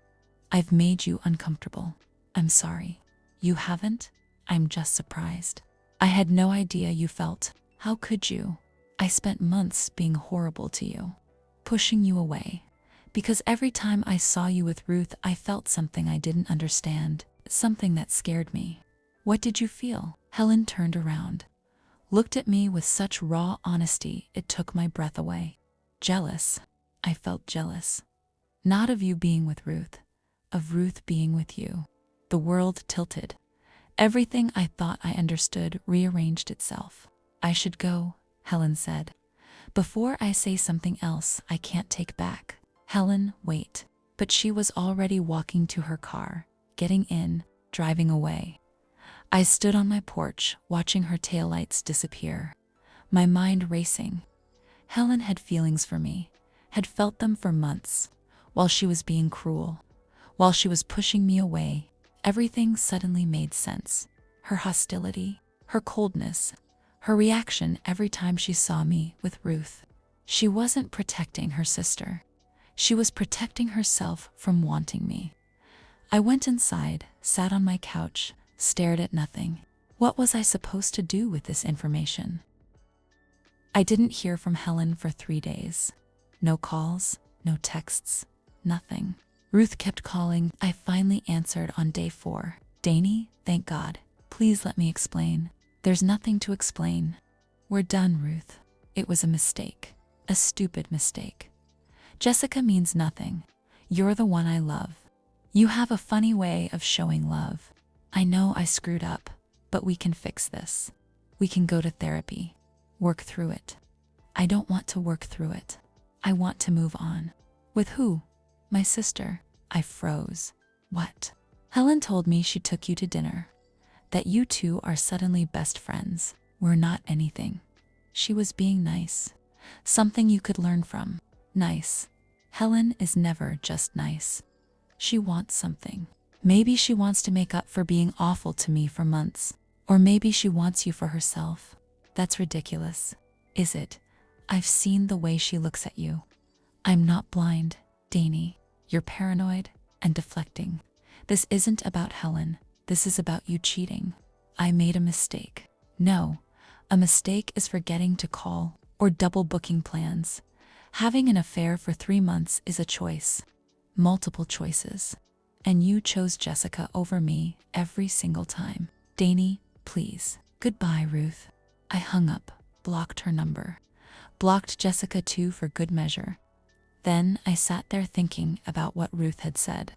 I've made you uncomfortable. I'm sorry. You haven't? I'm just surprised. I had no idea you felt. How could you? I spent months being horrible to you, pushing you away. Because every time I saw you with Ruth, I felt something I didn't understand, something that scared me. What did you feel? Helen turned around, looked at me with such raw honesty it took my breath away. Jealous. I felt jealous. Not of you being with Ruth, of Ruth being with you. The world tilted. Everything I thought I understood rearranged itself. I should go, Helen said. Before I say something else I can't take back. Helen, wait. But she was already walking to her car, getting in, driving away. I stood on my porch, watching her taillights disappear, my mind racing. Helen had feelings for me, had felt them for months. While she was being cruel, while she was pushing me away, everything suddenly made sense. Her hostility, her coldness, her reaction every time she saw me with Ruth. She wasn't protecting her sister. She was protecting herself from wanting me. I went inside, sat on my couch, stared at nothing. What was I supposed to do with this information? I didn't hear from Helen for 3 days. No calls, no texts, nothing. Ruth kept calling. I finally answered on day 4. Dany, thank God. Please let me explain. There's nothing to explain. We're done, Ruth. It was a mistake. A stupid mistake. Jessica means nothing. You're the one I love. You have a funny way of showing love. I know I screwed up, but we can fix this. We can go to therapy. Work through it. I don't want to work through it. I want to move on. With who? My sister. I froze. What? Helen told me she took you to dinner. That you two are suddenly best friends. We're not anything. She was being nice. Something you could learn from. Nice. Helen is never just nice. She wants something. Maybe she wants to make up for being awful to me for months. Or maybe she wants you for herself. That's ridiculous. Is it? I've seen the way she looks at you. I'm not blind, Dany. You're paranoid and deflecting. This isn't about Helen. This is about you cheating. I made a mistake. No, a mistake is forgetting to call or double booking plans. Having an affair for 3 months is a choice. Multiple choices. And you chose Jessica over me every single time. Dany, please. Goodbye, Ruth. I hung up, blocked her number. Blocked Jessica too for good measure. Then I sat there thinking about what Ruth had said.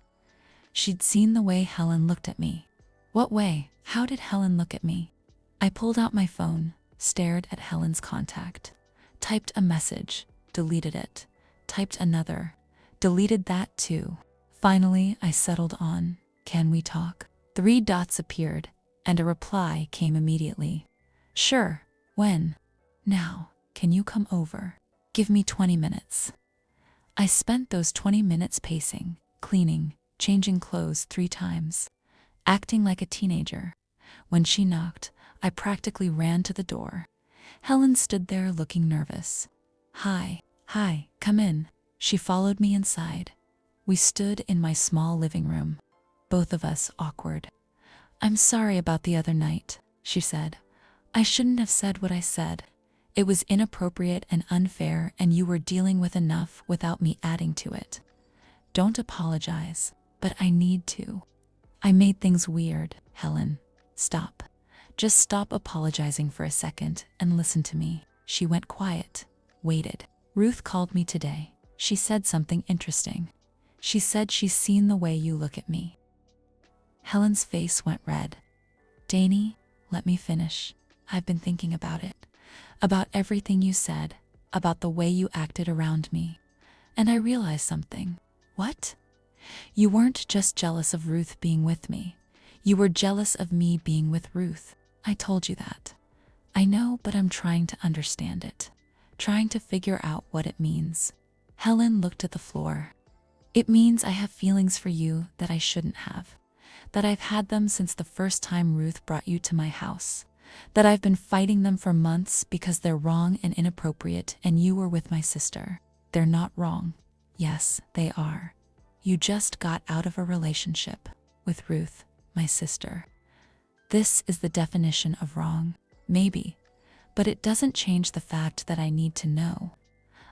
She'd seen the way Helen looked at me. What way? How did Helen look at me? I pulled out my phone, stared at Helen's contact, typed a message, deleted it, typed another, deleted that too. Finally, I settled on, can we talk? 3 dots appeared, and a reply came immediately. Sure, when? Now, can you come over? Give me 20 minutes. I spent those 20 minutes pacing, cleaning, changing clothes 3 times, acting like a teenager. When she knocked, I practically ran to the door. Helen stood there looking nervous. Hi, come in. She followed me inside. We stood in my small living room, both of us awkward. I'm sorry about the other night, she said. I shouldn't have said what I said. It was inappropriate and unfair, and you were dealing with enough without me adding to it. Don't apologize, but I need to. I made things weird, Helen. Stop. Just stop apologizing for a second and listen to me. She went quiet, waited. Ruth called me today. She said something interesting. She said she's seen the way you look at me. Helen's face went red. Dany, let me finish. I've been thinking about it. About everything you said, about the way you acted around me. And I realized something. What? You weren't just jealous of Ruth being with me. You were jealous of me being with Ruth. I told you that. I know, but I'm trying to understand it. Trying to figure out what it means. Helen looked at the floor. It means I have feelings for you that I shouldn't have. That I've had them since the first time Ruth brought you to my house. That I've been fighting them for months because they're wrong and inappropriate, and you were with my sister. They're not wrong. Yes, they are. You just got out of a relationship with Ruth, my sister. This is the definition of wrong. Maybe. But it doesn't change the fact that I need to know.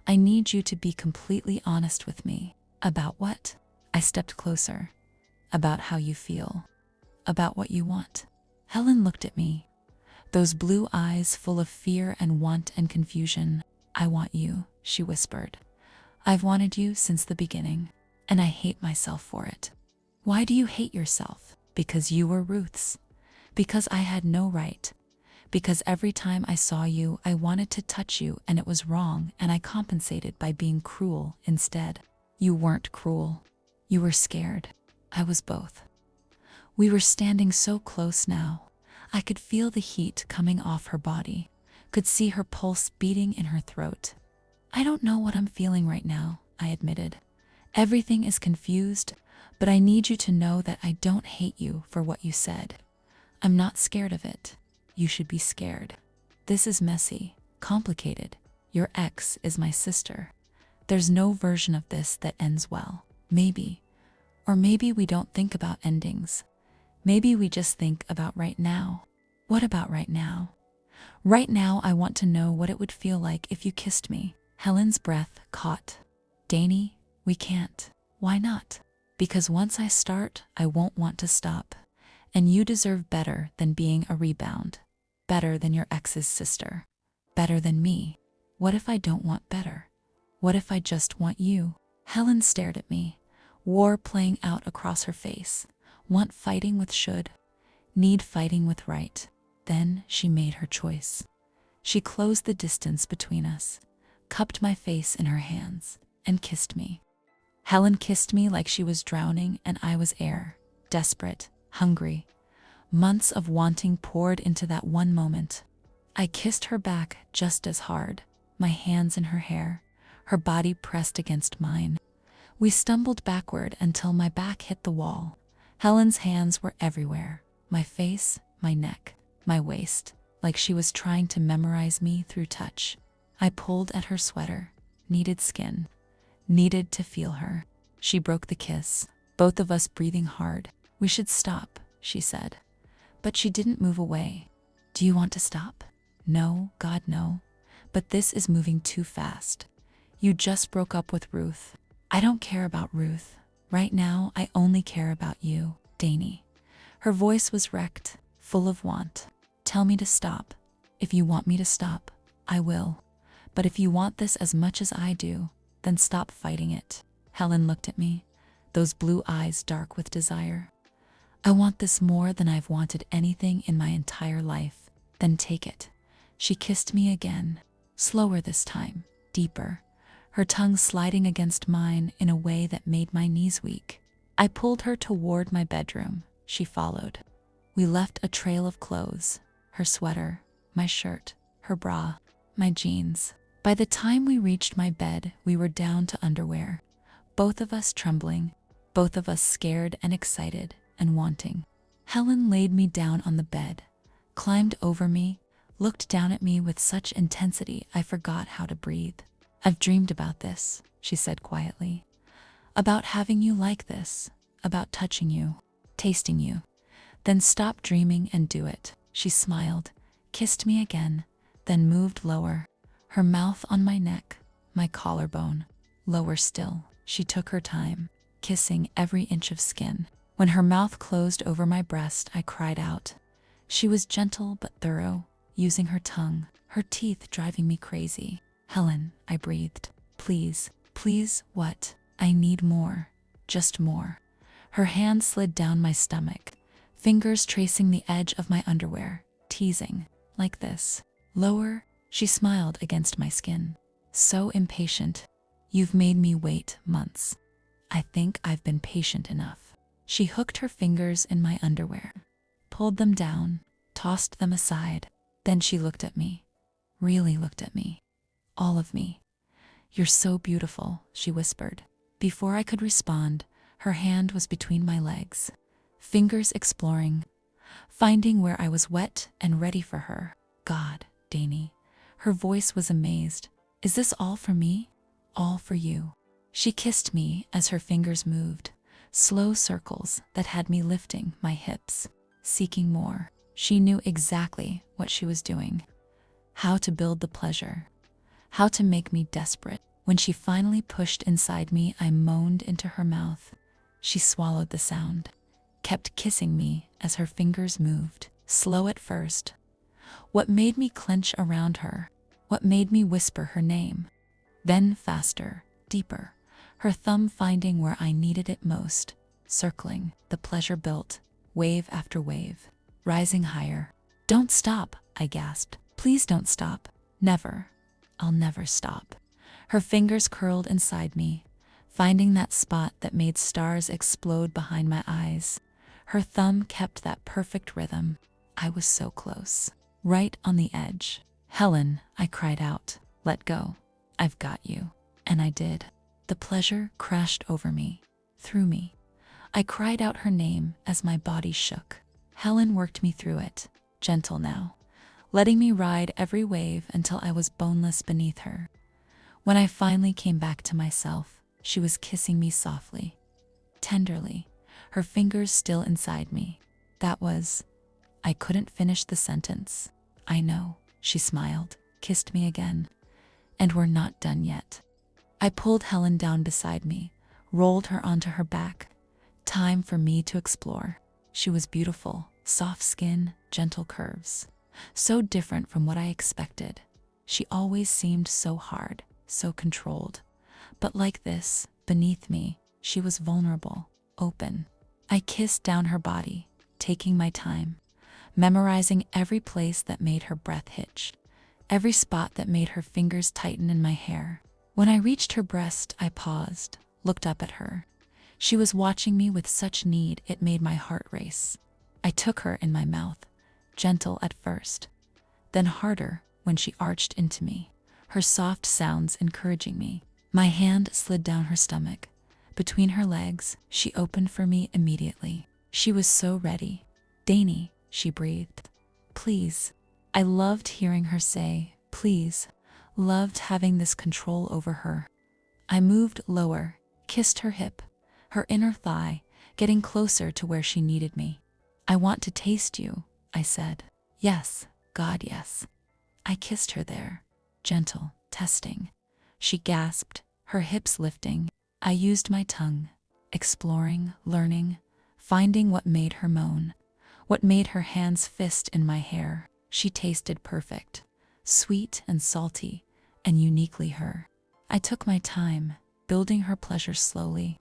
I need you to be completely honest with me. About what? I stepped closer. About how you feel. About what you want. Helen looked at me. Those blue eyes full of fear and want and confusion. I want you, she whispered. I've wanted you since the beginning. and I hate myself for it. Why do you hate yourself? Because you were Ruth's. Because I had no right. Because every time I saw you, I wanted to touch you and it was wrong, and I compensated by being cruel instead. You weren't cruel. You were scared. I was both. We were standing so close now. I could feel the heat coming off her body, could see her pulse beating in her throat. I don't know what I'm feeling right now, I admitted. Everything is confused, but I need you to know that I don't hate you for what you said. I'm not scared of it. You should be scared. This is messy, complicated. Your ex is my sister. There's no version of this that ends well. Maybe. Or maybe we don't think about endings. Maybe we just think about right now. What about right now? Right now, I want to know what it would feel like if you kissed me. Helen's breath caught. Dany, we can't. Why not? Because once I start, I won't want to stop. And you deserve better than being a rebound. Better than your ex's sister. Better than me. What if I don't want better? What if I just want you? Helen stared at me, war playing out across her face. Want fighting with should, need fighting with right. Then she made her choice. She closed the distance between us, cupped my face in her hands, and kissed me. Helen kissed me like she was drowning and I was air, desperate, hungry. Months of wanting poured into that one moment. I kissed her back just as hard, my hands in her hair, her body pressed against mine. We stumbled backward until my back hit the wall. Helen's hands were everywhere, my face, my neck, my waist, like she was trying to memorize me through touch. I pulled at her sweater, needed skin, needed to feel her. She broke the kiss, both of us breathing hard. We should stop, she said. But she didn't move away. Do you want to stop? No, God, no. But this is moving too fast. You just broke up with Ruth. I don't care about Ruth. Right now, I only care about you, Dany. Her voice was wrecked, full of want. Tell me to stop. If you want me to stop, I will. But if you want this as much as I do, then stop fighting it. Helen looked at me, those blue eyes dark with desire. I want this more than I've wanted anything in my entire life. Then take it. She kissed me again, slower this time, deeper, her tongue sliding against mine in a way that made my knees weak. I pulled her toward my bedroom. She followed. We left a trail of clothes, her sweater, my shirt, her bra, my jeans. By the time we reached my bed, we were down to underwear, both of us trembling, both of us scared and excited and wanting. Helen laid me down on the bed, climbed over me, looked down at me with such intensity I forgot how to breathe. I've dreamed about this, she said quietly. About having you like this, about touching you, tasting you. Then stop dreaming and do it. She smiled, kissed me again, then moved lower, her mouth on my neck, my collarbone. Lower still. She took her time, kissing every inch of skin. When her mouth closed over my breast, I cried out. She was gentle but thorough, using her tongue, her teeth driving me crazy. Helen, I breathed. Please, please, what? I need more. Just more. Her hand slid down my stomach, fingers tracing the edge of my underwear, teasing, like this. Lower, she smiled against my skin. So impatient. You've made me wait months. I think I've been patient enough. She hooked her fingers in my underwear, pulled them down, tossed them aside. Then she looked at me, really looked at me. All of me. You're so beautiful, she whispered. Before I could respond, her hand was between my legs, fingers exploring, finding where I was wet and ready for her. God, Dany. Her voice was amazed. Is this all for me? All for you. She kissed me as her fingers moved, slow circles that had me lifting my hips, seeking more. She knew exactly what she was doing, how to build the pleasure, how to make me desperate. When she finally pushed inside me, I moaned into her mouth. She swallowed the sound, kept kissing me as her fingers moved, slow at first. What made me clench around her? What made me whisper her name? Then faster, deeper. her thumb finding where I needed it most, circling. The pleasure built, wave after wave, rising higher. "Don't stop," I gasped. "Please don't stop." "Never. I'll never stop." Her fingers curled inside me, finding that spot that made stars explode behind my eyes. Her thumb kept that perfect rhythm. I was so close, right on the edge. "Helen," I cried out, "let go. I've got you." And I did. The pleasure crashed over me, through me. I cried out her name as my body shook. Helen worked me through it, gentle now, letting me ride every wave until I was boneless beneath her. When I finally came back to myself, she was kissing me softly, tenderly, her fingers still inside me. I couldn't finish the sentence. "I know," she smiled, kissed me again. "And we're not done yet." I pulled Helen down beside me, rolled her onto her back. Time for me to explore. She was beautiful, soft skin, gentle curves. So different from what I expected. She always seemed so hard, so controlled. But like this, beneath me, she was vulnerable, open. I kissed down her body, taking my time, memorizing every place that made her breath hitch, every spot that made her fingers tighten in my hair. When I reached her breast, I paused, looked up at her. She was watching me with such need it made my heart race. I took her in my mouth, gentle at first, then harder when she arched into me, her soft sounds encouraging me. My hand slid down her stomach. Between her legs, she opened for me immediately. She was so ready. "Dany," she breathed. "Please." I loved hearing her say, "please," loved having this control over her. I moved lower, kissed her hip, her inner thigh, getting closer to where she needed me. "I want to taste you," I said. "Yes, God, yes." I kissed her there, gentle, testing. She gasped, her hips lifting. I used my tongue, exploring, learning, finding what made her moan, what made her hands fist in my hair. She tasted perfect, sweet and salty, and uniquely her. I took my time, building her pleasure slowly,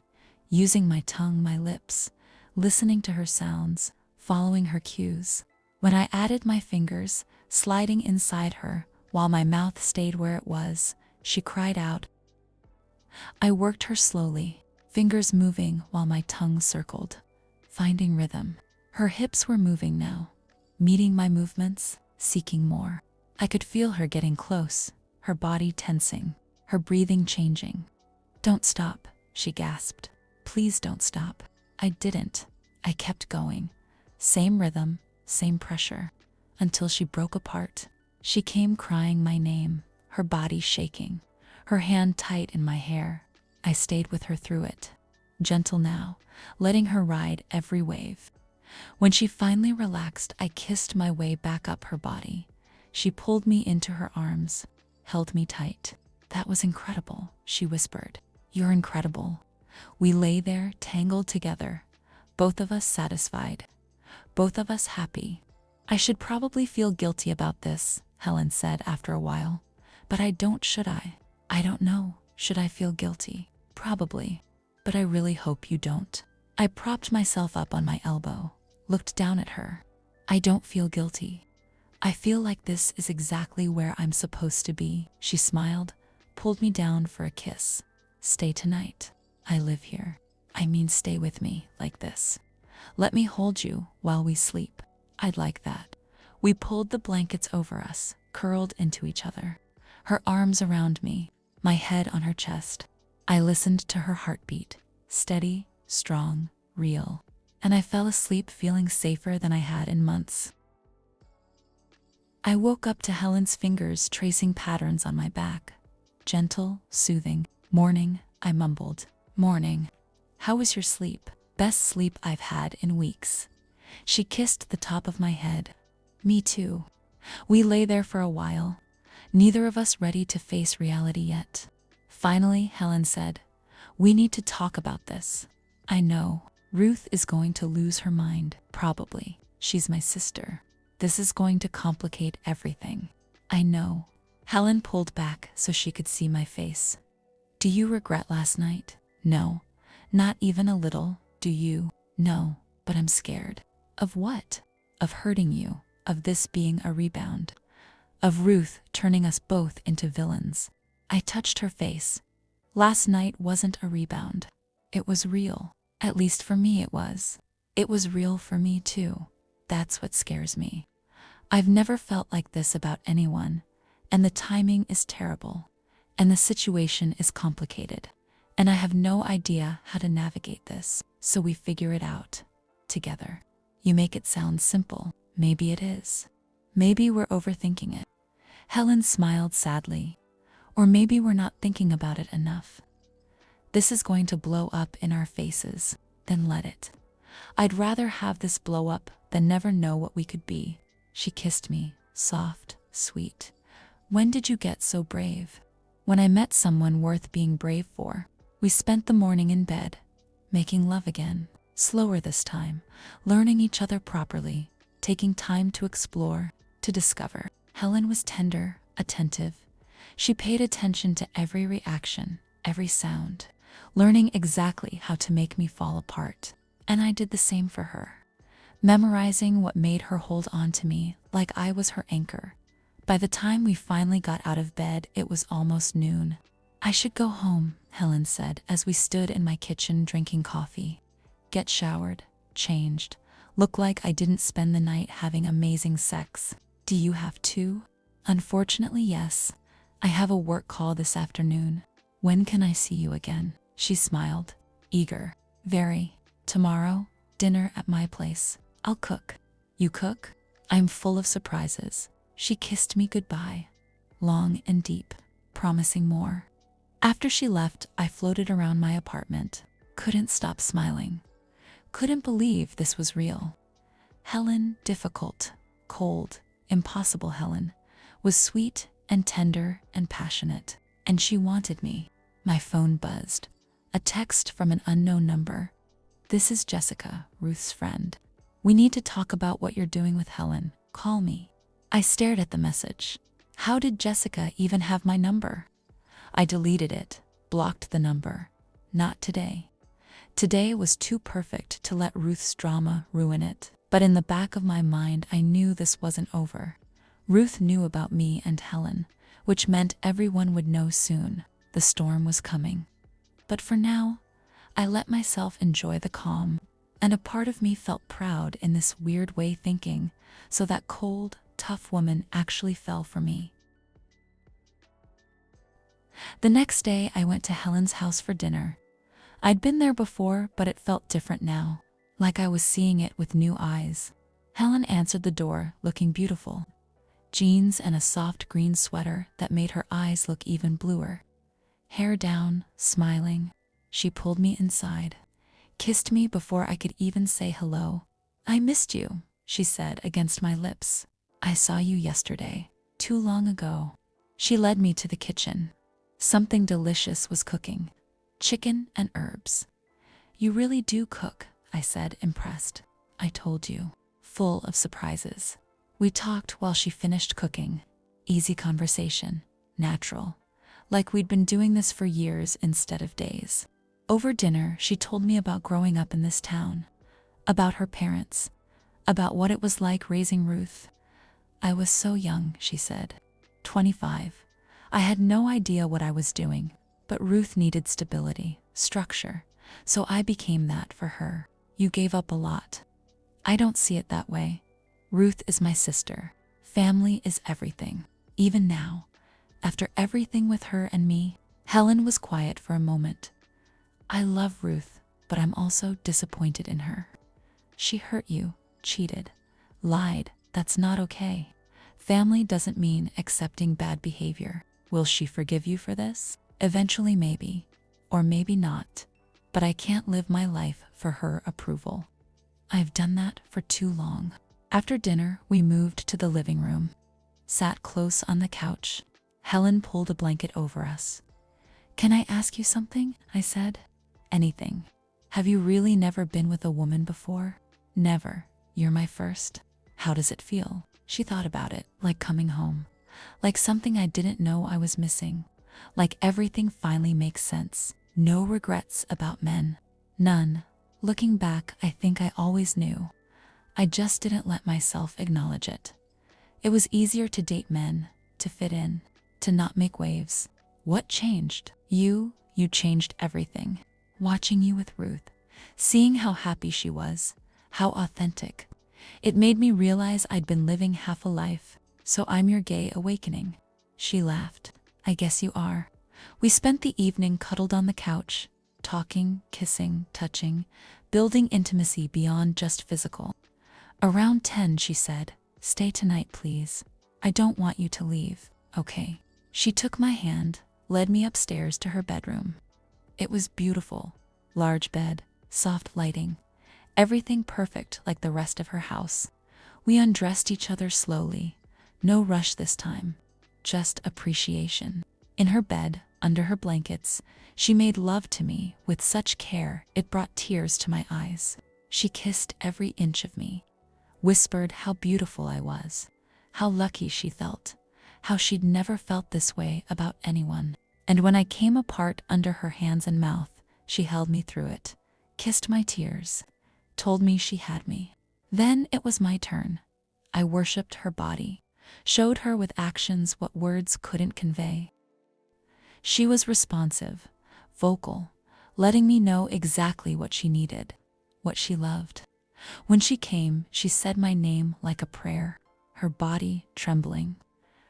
using my tongue, my lips, listening to her sounds, following her cues. When I added my fingers, sliding inside her, while my mouth stayed where it was, she cried out. I worked her slowly, fingers moving while my tongue circled, finding rhythm. Her hips were moving now, meeting my movements, seeking more. I could feel her getting close, her body tensing, her breathing changing. "Don't stop," she gasped. "Please don't stop." I didn't. I kept going. Same rhythm, same pressure, until she broke apart. She came crying my name, her body shaking, her hand tight in my hair. I stayed with her through it, gentle now, letting her ride every wave. When she finally relaxed, I kissed my way back up her body. She pulled me into her arms, held me tight. "That was incredible," she whispered. "You're incredible." We lay there, tangled together, both of us satisfied, both of us happy. "I should probably feel guilty about this," Helen said after a while. "But I don't, should I?" "I don't know. Should I feel guilty? Probably. But I really hope you don't." I propped myself up on my elbow, looked down at her. "I don't feel guilty. I feel like this is exactly where I'm supposed to be." She smiled, pulled me down for a kiss. "Stay tonight. I live here. I mean, stay with me like this. Let me hold you while we sleep. I'd like that." We pulled the blankets over us, curled into each other, her arms around me, my head on her chest. I listened to her heartbeat, steady, strong, real, and I fell asleep feeling safer than I had in months. I woke up to Helen's fingers tracing patterns on my back, gentle, soothing. "Morning," I mumbled. "Morning. How was your sleep?" "Best sleep I've had in weeks." She kissed the top of my head. "Me too." We lay there for a while, neither of us ready to face reality yet. Finally, Helen said, "We need to talk about this." "I know. Ruth is going to lose her mind, probably. She's my sister. This is going to complicate everything." "I know." Helen pulled back so she could see my face. "Do you regret last night?" No, not even a little, do you? No, but I'm scared. Of what? Of hurting you, of this being a rebound, of Ruth turning us both into villains. I touched her face. Last night wasn't a rebound. It was real. At least for me it was. It was real for me too. That's what scares me. I've never felt like this about anyone, and the timing is terrible, and the situation is complicated, and I have no idea how to navigate this, so we figure it out together. You make it sound simple. Maybe it is. Maybe we're overthinking it. Helen smiled sadly. Or maybe we're not thinking about it enough. This is going to blow up in our faces. Then let it. I'd rather have this blow up than never know what we could be. She kissed me, soft, sweet. When did you get so brave? When I met someone worth being brave for. We spent the morning in bed, making love again, slower this time, learning each other properly, taking time to explore, to discover. Helen was tender, attentive. She paid attention to every reaction, every sound, learning exactly how to make me fall apart. And I did the same for her, memorizing what made her hold on to me like I was her anchor. By the time we finally got out of bed, it was almost noon. I should go home, Helen said as we stood in my kitchen drinking coffee. Get showered, changed, look like I didn't spend the night having amazing sex. Do you have to? Unfortunately, yes. I have a work call this afternoon. When can I see you again? She smiled, eager. Very. Tomorrow, dinner at my place. I'll cook. You cook? I'm full of surprises. She kissed me goodbye, long and deep, promising more. After she left, I floated around my apartment. Couldn't stop smiling. Couldn't believe this was real. Helen, difficult, cold, impossible Helen, was sweet and tender and passionate, and she wanted me. My phone buzzed. A text from an unknown number. This is Jessica, Ruth's friend. We need to talk about what you're doing with Helen. Call me. I stared at the message. How did Jessica even have my number? I deleted it, blocked the number. Not today. Today was too perfect to let Ruth's drama ruin it. But in the back of my mind, I knew this wasn't over. Ruth knew about me and Helen, which meant everyone would know soon. The storm was coming. But for now, I let myself enjoy the calm, and a part of me felt proud in this weird way thinking, so that cold, tough woman actually fell for me. The next day, I went to Helen's house for dinner. I'd been there before, but it felt different now, like I was seeing it with new eyes. Helen answered the door, looking beautiful. Jeans and a soft green sweater that made her eyes look even bluer. Hair down, smiling. She pulled me inside, kissed me before I could even say hello. I missed you, she said against my lips. I saw you yesterday, too long ago. She led me to the kitchen. Something delicious was cooking. Chicken and herbs. You really do cook, I said, impressed. I told you. Full of surprises. We talked while she finished cooking. Easy conversation. Natural. Like we'd been doing this for years instead of days. Over dinner, she told me about growing up in this town. About her parents. About what it was like raising Ruth. I was so young, she said. 25. I had no idea what I was doing, but Ruth needed stability, structure, so I became that for her. You gave up a lot. I don't see it that way. Ruth is my sister. Family is everything. Even now, after everything with her and me. Helen was quiet for a moment. I love Ruth, but I'm also disappointed in her. She hurt you, cheated, lied. That's not okay. Family doesn't mean accepting bad behavior. Will she forgive you for this? Eventually maybe, or maybe not. But I can't live my life for her approval. I've done that for too long. After dinner, we moved to the living room. Sat close on the couch. Helen pulled a blanket over us. Can I ask you something? I said. Anything. Have you really never been with a woman before? Never. You're my first. How does it feel? She thought about it, like coming home. Like something I didn't know I was missing. Like everything finally makes sense. No regrets about men. None. Looking back, I think I always knew. I just didn't let myself acknowledge it. It was easier to date men, to fit in, to not make waves. What changed? You changed everything. Watching you with Ruth, seeing how happy she was, how authentic. It made me realize I'd been living half a life. So I'm your gay awakening. She laughed. I guess you are. We spent the evening cuddled on the couch, talking, kissing, touching, building intimacy beyond just physical. Around 10, she said, "Stay tonight, please. I don't want you to leave, okay?" She took my hand, led me upstairs to her bedroom. It was beautiful. Large bed, soft lighting, everything perfect like the rest of her house. We undressed each other slowly. No rush this time, just appreciation. In her bed, under her blankets, she made love to me with such care it brought tears to my eyes. She kissed every inch of me, whispered how beautiful I was, how lucky she felt, how she'd never felt this way about anyone. And when I came apart under her hands and mouth, she held me through it, kissed my tears, told me she had me. Then it was my turn. I worshipped her body, showed her with actions what words couldn't convey. She was responsive, vocal, letting me know exactly what she needed, what she loved. When she came, she said my name like a prayer, her body trembling,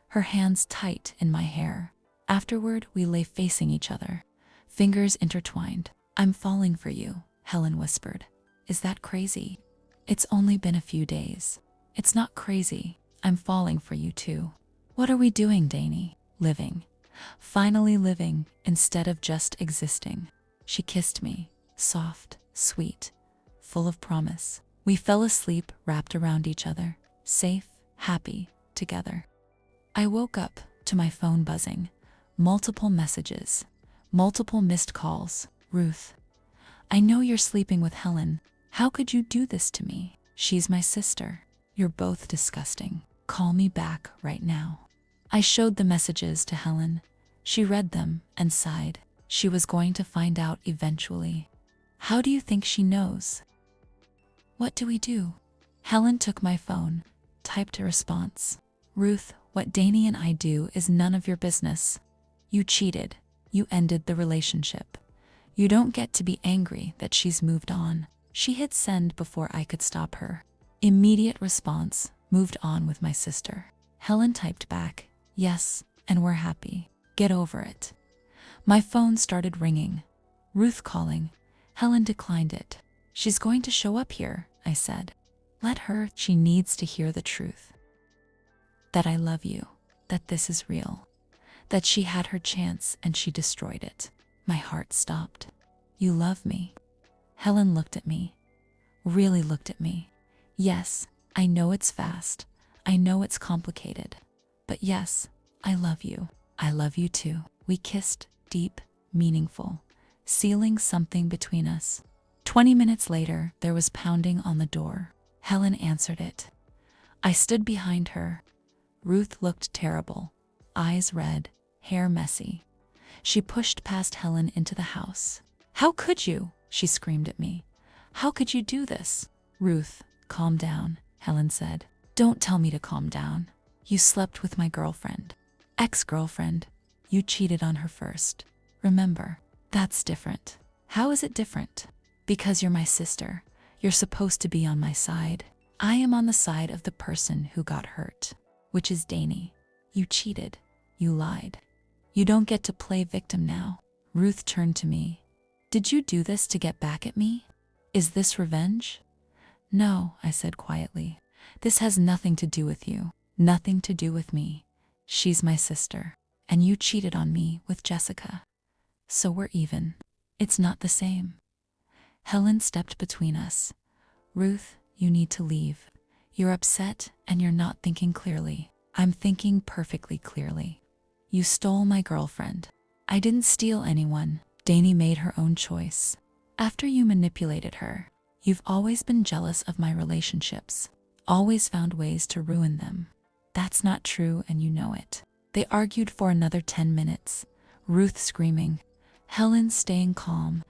her hands tight in my hair. Afterward, we lay facing each other, fingers intertwined. "I'm falling for you," Helen whispered. "Is that crazy?" "It's only been a few days. It's not crazy. I'm falling for you too." "What are we doing, Dany?" "Living. Finally living instead of just existing." She kissed me, soft, sweet, full of promise. We fell asleep wrapped around each other, safe, happy, together. I woke up to my phone buzzing, multiple messages, multiple missed calls. "Ruth, I know you're sleeping with Helen. How could you do this to me? She's my sister. You're both disgusting. Call me back right now." I showed the messages to Helen. She read them and sighed. She was going to find out eventually. "How do you think she knows?" "What do we do?" Helen took my phone, typed a response. "Ruth, what Dany and I do is none of your business. You cheated. You ended the relationship. You don't get to be angry that she's moved on." She hit send before I could stop her. Immediate response, moved on with my sister. Helen typed back, "Yes, and we're happy. Get over it." My phone started ringing. Ruth calling. Helen declined it. "She's going to show up here," I said. "Let her. She needs to hear the truth. That I love you, that this is real, that she had her chance and she destroyed it." My heart stopped. "You love me?" Helen looked at me, really looked at me. "Yes, I know it's fast. I know it's complicated. But yes, I love you. I love you too." We kissed, deep, meaningful, sealing something between us. 20 minutes later, there was pounding on the door. Helen answered it. I stood behind her. Ruth looked terrible, eyes red, hair messy. She pushed past Helen into the house. "How could you?" she screamed at me. "How could you do this?" "Ruth, calm down," Helen said. "Don't tell me to calm down. You slept with my girlfriend." "Ex-girlfriend. You cheated on her first. Remember, that's different." "How is it different?" "Because you're my sister. You're supposed to be on my side. I am on the side of the person who got hurt, which is Dany. You cheated. You lied. You don't get to play victim now." Ruth turned to me. "Did you do this to get back at me? Is this revenge?" "No," I said quietly. "This has nothing to do with you. Nothing to do with me. She's my sister. And you cheated on me with Jessica. So we're even. It's not the same." Helen stepped between us. "Ruth, you need to leave. You're upset and you're not thinking clearly." "I'm thinking perfectly clearly. You stole my girlfriend." "I didn't steal anyone. Dany made her own choice. After you manipulated her, you've always been jealous of my relationships, always found ways to ruin them. That's not true and you know it." They argued for another 10 minutes, Ruth screaming, Helen staying calm.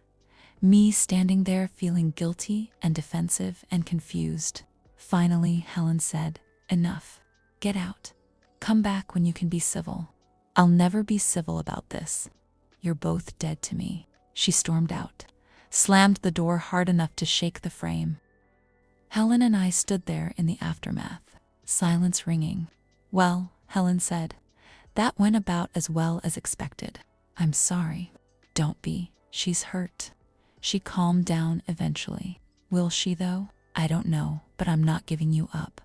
Me standing there feeling guilty and defensive and confused. Finally, Helen said, "Enough. Get out. Come back when you can be civil." "I'll never be civil about this. You're both dead to me." She stormed out, slammed the door hard enough to shake the frame. Helen and I stood there in the aftermath, silence ringing. "Well," Helen said, "that went about as well as expected. I'm sorry." "Don't be. She's hurt." She calmed down eventually. "Will she though? I don't know, but I'm not giving you up.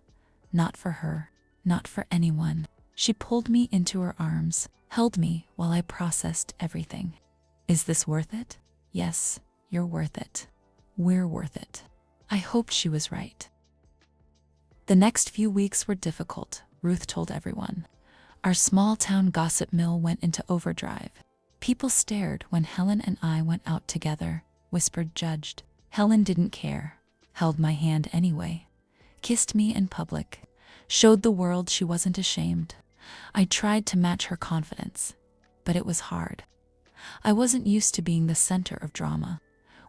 Not for her. Not for anyone." She pulled me into her arms, held me while I processed everything. "Is this worth it?" "Yes, you're worth it. We're worth it." I hoped she was right. The next few weeks were difficult, Ruth told everyone. Our small town gossip mill went into overdrive. People stared when Helen and I went out together, whispered, judged. Helen didn't care, held my hand anyway, kissed me in public, showed the world she wasn't ashamed. I tried to match her confidence, but it was hard. I wasn't used to being the center of drama.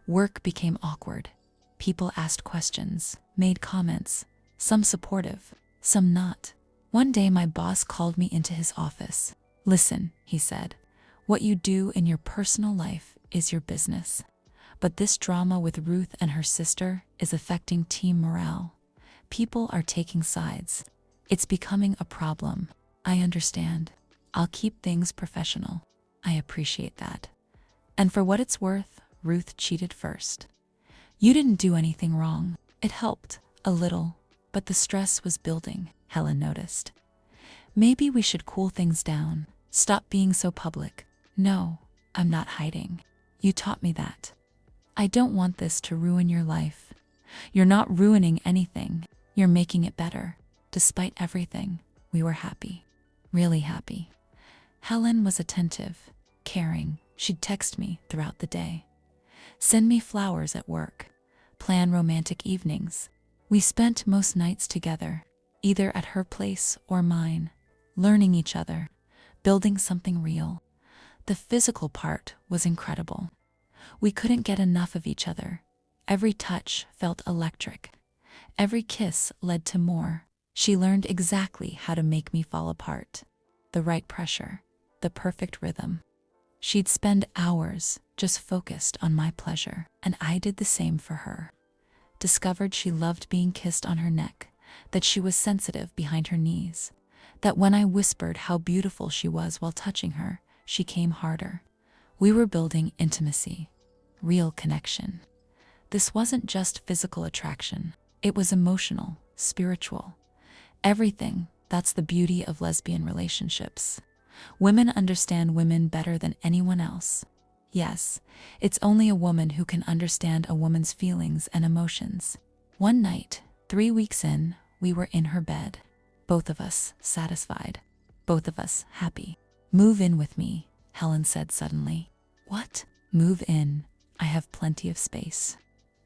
Work became awkward. People asked questions, made comments, some supportive, some not. One day my boss called me into his office. "Listen," he said, "what you do in your personal life is your business. But this drama with Ruth and her sister is affecting team morale. People are taking sides. It's becoming a problem. I understand. I'll keep things professional." I appreciate that. And for what it's worth, Ruth cheated first. "You didn't do anything wrong." It helped, a little, but the stress was building, Helen noticed. "Maybe we should cool things down, stop being so public." "No, I'm not hiding. You taught me that. I don't want this to ruin your life. You're not ruining anything. You're making it better." Despite everything, we were happy. Really happy. Helen was attentive, caring. She'd text me throughout the day, send me flowers at work, plan romantic evenings. We spent most nights together, either at her place or mine, learning each other, building something real. The physical part was incredible. We couldn't get enough of each other. Every touch felt electric. Every kiss led to more. She learned exactly how to make me fall apart. The right pressure, the perfect rhythm. She'd spend hours just focused on my pleasure, and I did the same for her. Discovered she loved being kissed on her neck, that she was sensitive behind her knees, that when I whispered how beautiful she was while touching her, she came harder. We were building intimacy, real connection. This wasn't just physical attraction. It was emotional, spiritual. Everything. That's the beauty of lesbian relationships. Women understand women better than anyone else. Yes, it's only a woman who can understand a woman's feelings and emotions. One night, 3 weeks in, we were in her bed. Both of us satisfied. Both of us happy. "Move in with me," Helen said suddenly. "What?" "Move in. I have plenty of space.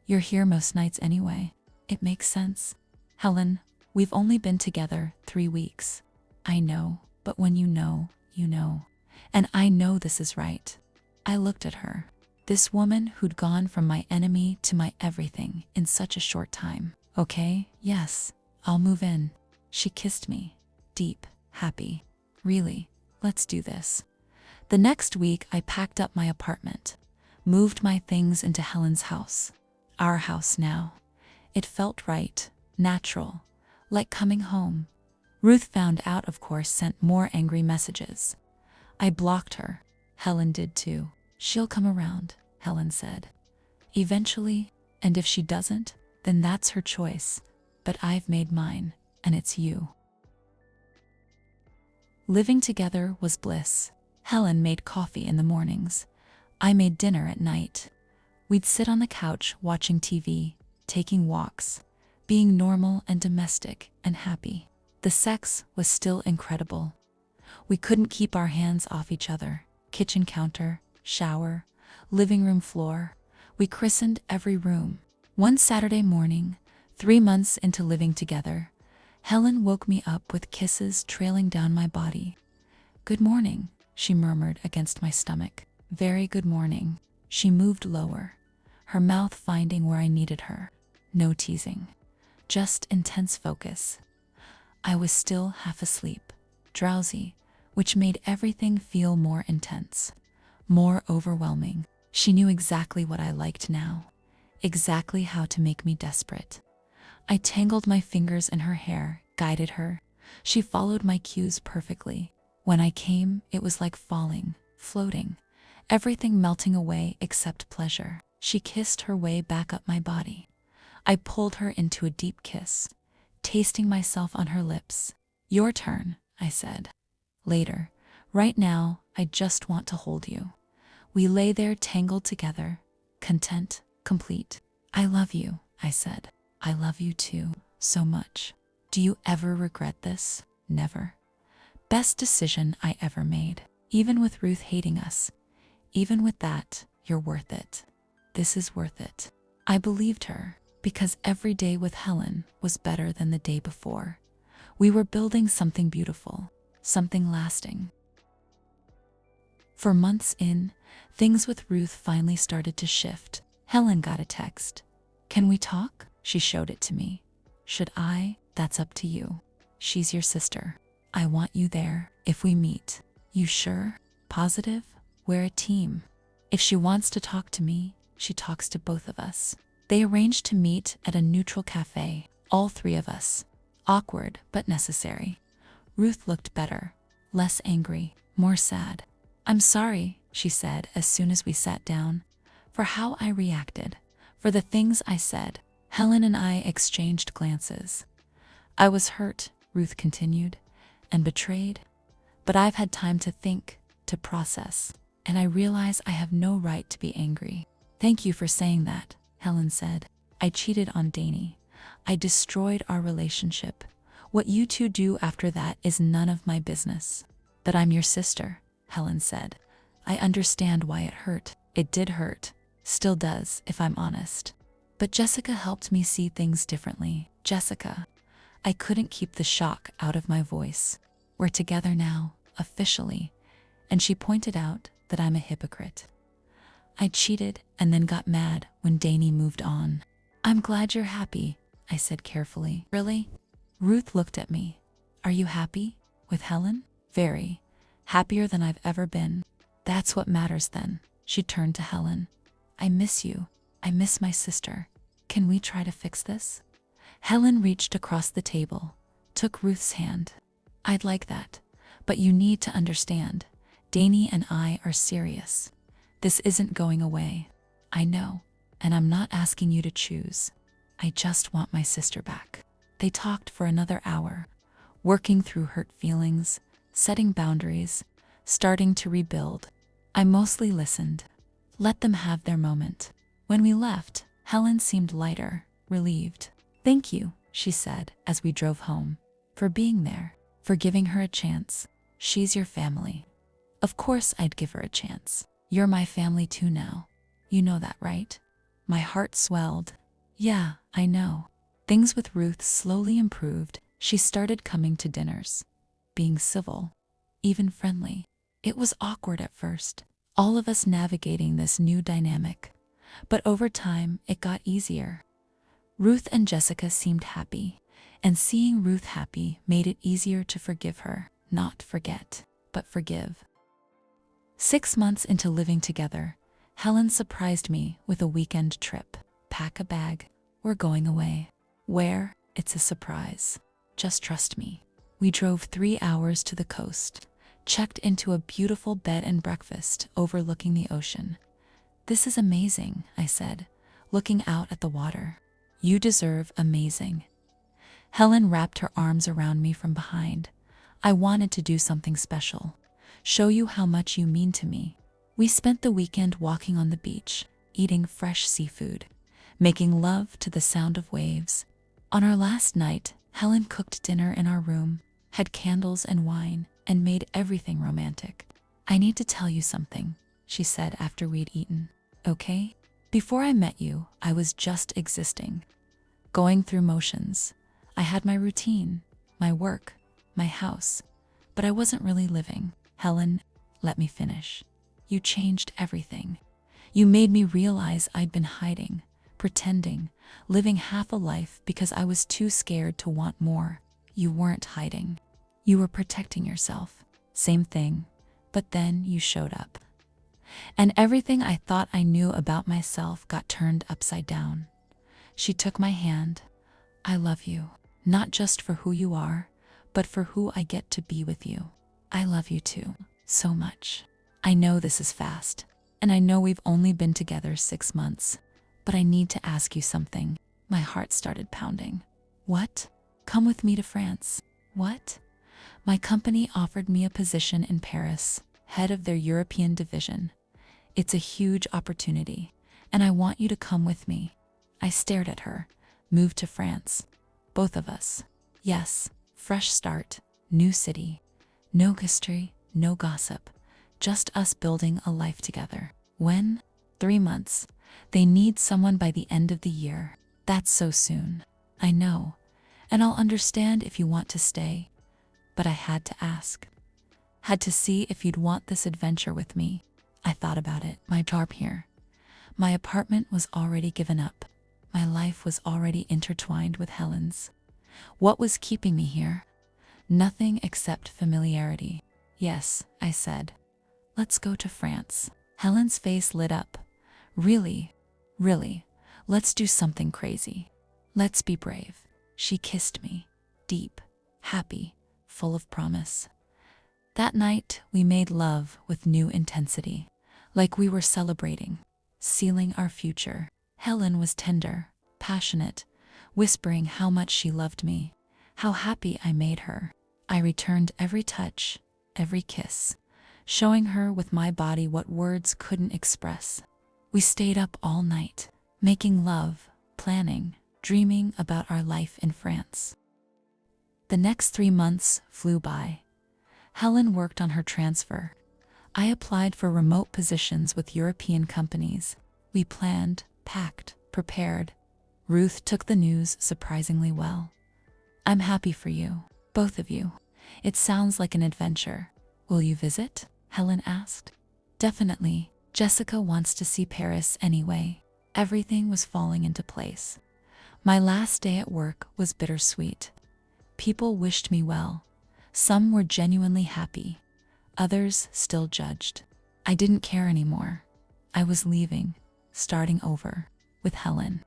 You're here most nights anyway." "It makes sense." "Helen, we've only been together 3 weeks. I know, but when you know, you know. And I know this is right." I looked at her. This woman who'd gone from my enemy to my everything in such a short time. "Okay, yes, I'll move in." She kissed me, deep, happy. "Really, let's do this." The next week, I packed up my apartment, moved my things into Helen's house. Our house now. It felt right, natural, like coming home. Ruth found out, of course, sent more angry messages. I blocked her. Helen did too. "She'll come around," Helen said. "Eventually, and if she doesn't, then that's her choice. But I've made mine, and it's you." Living together was bliss. Helen made coffee in the mornings. I made dinner at night. We'd sit on the couch watching TV, taking walks, being normal and domestic and happy. The sex was still incredible. We couldn't keep our hands off each other. Kitchen counter, shower, living room floor. We christened every room. One Saturday morning, 3 months into living together, Helen woke me up with kisses trailing down my body. "Good morning," she murmured against my stomach. Very good morning. She moved lower, her mouth finding where I needed her. No teasing, just intense focus. I was still half asleep, drowsy, which made everything feel more intense, more overwhelming. She knew exactly what I liked now, exactly how to make me desperate. I tangled my fingers in her hair, guided her. She followed my cues perfectly. When I came, it was like falling, floating, everything melting away except pleasure. She kissed her way back up my body. I pulled her into a deep kiss, tasting myself on her lips. Your turn, I said. Later. Right now, I just want to hold you. We lay there tangled together, content, complete. I love you, I said. I love you too, so much. Do you ever regret this? Never. Best decision I ever made. Even with Ruth hating us, even with that, you're worth it. This is worth it. I believed her, because every day with Helen was better than the day before. We were building something beautiful, something lasting. For months in, things with Ruth finally started to shift. Helen got a text. Can we talk? She showed it to me. Should I? That's up to you. She's your sister. I want you there if we meet. You sure? Positive? We're a team. If she wants to talk to me, she talks to both of us. They arranged to meet at a neutral cafe, all three of us. Awkward, but necessary. Ruth looked better, less angry, more sad. I'm sorry, she said as soon as we sat down, for how I reacted, for the things I said. Helen and I exchanged glances. I was hurt, Ruth continued, and betrayed, but I've had time to think, to process, and I realize I have no right to be angry. Thank you for saying that, Helen said. I cheated on Dany. I destroyed our relationship. What you two do after that is none of my business. But I'm your sister, Helen said. I understand why it hurt. It did hurt. Still does, if I'm honest. But Jessica helped me see things differently. Jessica. I couldn't keep the shock out of my voice. We're together now, officially, and she pointed out that I'm a hypocrite. I cheated and then got mad when Dany moved on. I'm glad you're happy, I said carefully. Really? Ruth looked at me. Are you happy? With Helen? Very. Happier than I've ever been. That's what matters then. She turned to Helen. I miss you. I miss my sister. Can we try to fix this? Helen reached across the table, took Ruth's hand. I'd like that, but you need to understand. Dany and I are serious. This isn't going away. I know, and I'm not asking you to choose. I just want my sister back. They talked for another hour, working through hurt feelings, setting boundaries, starting to rebuild. I mostly listened. Let them have their moment. When we left, Helen seemed lighter, relieved. Thank you, she said as we drove home, for being there, for giving her a chance. She's your family. Of course I'd give her a chance. You're my family too now. You know that, right? My heart swelled. Yeah, I know. Things with Ruth slowly improved. She started coming to dinners, being civil, even friendly. It was awkward at first, all of us navigating this new dynamic. But over time, it got easier. Ruth and Jessica seemed happy, and seeing Ruth happy made it easier to forgive her. Not forget, but forgive. 6 months into living together, Helen surprised me with a weekend trip. Pack a bag. We're going away. Where? It's a surprise. Just trust me. We drove 3 hours to the coast, checked into a beautiful bed and breakfast overlooking the ocean. This is amazing, I said, looking out at the water. You deserve amazing. Helen wrapped her arms around me from behind. I wanted to do something special, show you how much you mean to me. We spent the weekend walking on the beach, eating fresh seafood, making love to the sound of waves. On our last night, Helen cooked dinner in our room, had candles and wine, and made everything romantic. I need to tell you something, she said after we'd eaten. Okay? Before I met you, I was just existing, going through motions. I had my routine, my work, my house, but I wasn't really living. Helen, let me finish. You changed everything. You made me realize I'd been hiding, pretending, living half a life because I was too scared to want more. You weren't hiding. You were protecting yourself. Same thing, but then you showed up. And everything I thought I knew about myself got turned upside down. She took my hand. I love you, not just for who you are, but for who I get to be with you. I love you too, so much. I know this is fast, and I know we've only been together 6 months, but I need to ask you something. My heart started pounding. What? Come with me to France. What? My company offered me a position in Paris, head of their European division. It's a huge opportunity, and I want you to come with me. I stared at her, moved to France. Both of us. Yes, fresh start, new city. No history, no gossip. Just us building a life together. When? 3 months. They need someone by the end of the year. That's so soon. I know, and I'll understand if you want to stay. But I had to ask. Had to see if you'd want this adventure with me. I thought about it. My job here. My apartment was already given up. My life was already intertwined with Helen's. What was keeping me here? Nothing except familiarity. Yes, I said. Let's go to France. Helen's face lit up. Really, really, let's do something crazy. Let's be brave. She kissed me, deep, happy, full of promise. That night, we made love with new intensity, like we were celebrating, sealing our future. Helen was tender, passionate, whispering how much she loved me, how happy I made her. I returned every touch, every kiss, showing her with my body what words couldn't express. We stayed up all night, making love, planning, dreaming about our life in France. The next 3 months flew by. Helen worked on her transfer. I applied for remote positions with European companies. We planned, packed, prepared. Ruth took the news surprisingly well. I'm happy for you, both of you. It sounds like an adventure. Will you visit? Helen asked. Definitely. Jessica wants to see Paris anyway. Everything was falling into place. My last day at work was bittersweet. People wished me well. Some were genuinely happy. Others still judged. I didn't care anymore. I was leaving, starting over, with Helen.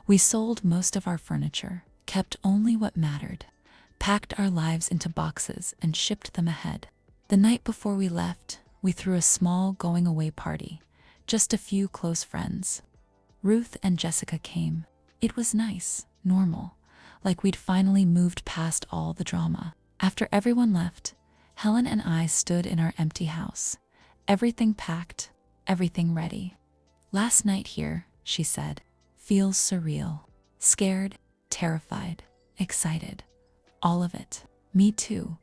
We sold most of our furniture, kept only what mattered, packed our lives into boxes and shipped them ahead. The night before we left, we threw a small going-away party, just a few close friends. Ruth and Jessica came. It was nice, normal, like we'd finally moved past all the drama. After everyone left, Helen and I stood in our empty house, everything packed, everything ready. Last night here, she said, feels surreal. Scared, terrified, excited. All of it. Me too,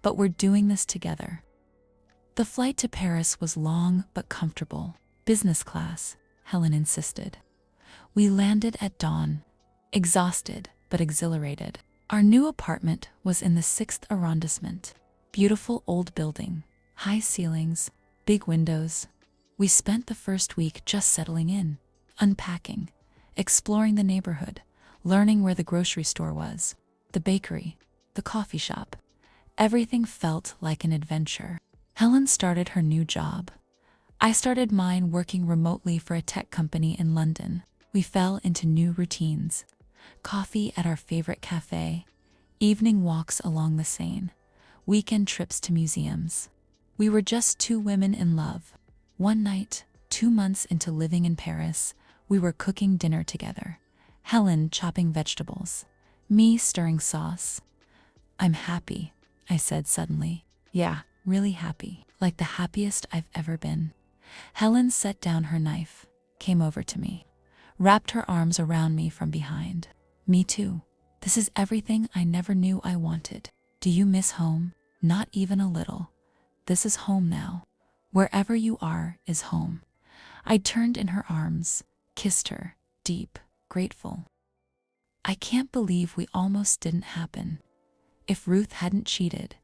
but we're doing this together. The flight to Paris was long but comfortable. Business class, Helen insisted. We landed at dawn, exhausted but exhilarated. Our new apartment was in the 6th arrondissement. Beautiful old building, high ceilings, big windows. We spent the first week just settling in, unpacking, exploring the neighborhood, learning where the grocery store was, the bakery, the coffee shop. Everything felt like an adventure. Helen started her new job. I started mine working remotely for a tech company in London. We fell into new routines. Coffee at our favorite cafe, evening walks along the Seine, weekend trips to museums. We were just 2 women in love. One night, 2 months into living in Paris, we were cooking dinner together. Helen chopping vegetables, me stirring sauce. I'm happy, I said suddenly. Yeah, really happy, like the happiest I've ever been. Helen set down her knife, came over to me, wrapped her arms around me from behind. Me too. This is everything I never knew I wanted. Do you miss home? Not even a little. This is home now. Wherever you are is home. I turned in her arms, kissed her, deep, grateful. I can't believe we almost didn't happen. If Ruth hadn't cheated,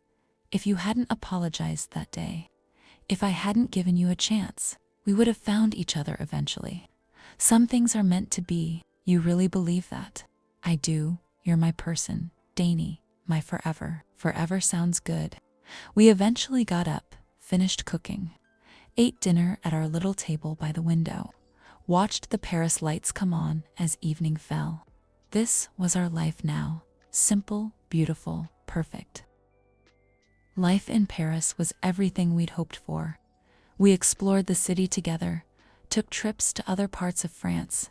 if you hadn't apologized that day, If I hadn't given you a chance, we would have found each other eventually. Some things are meant to be. You really believe that? I do. You're my person, Dany, my forever. Forever sounds good. We eventually got up, finished cooking, ate dinner at our little table by the window, watched the Paris lights come on as evening fell. This was our life now. Simple, beautiful, perfect. Life in Paris was everything we'd hoped for. We explored the city together, took trips to other parts of France,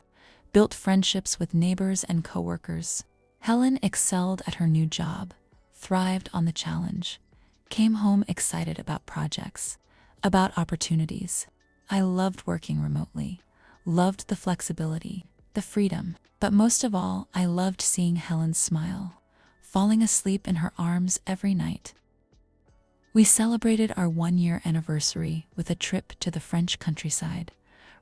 built friendships with neighbors and coworkers. Helen excelled at her new job, thrived on the challenge, came home excited about projects, about opportunities. I loved working remotely, loved the flexibility, the freedom, but most of all, I loved seeing Helen smile, falling asleep in her arms every night. We celebrated our 1-year anniversary with a trip to the French countryside,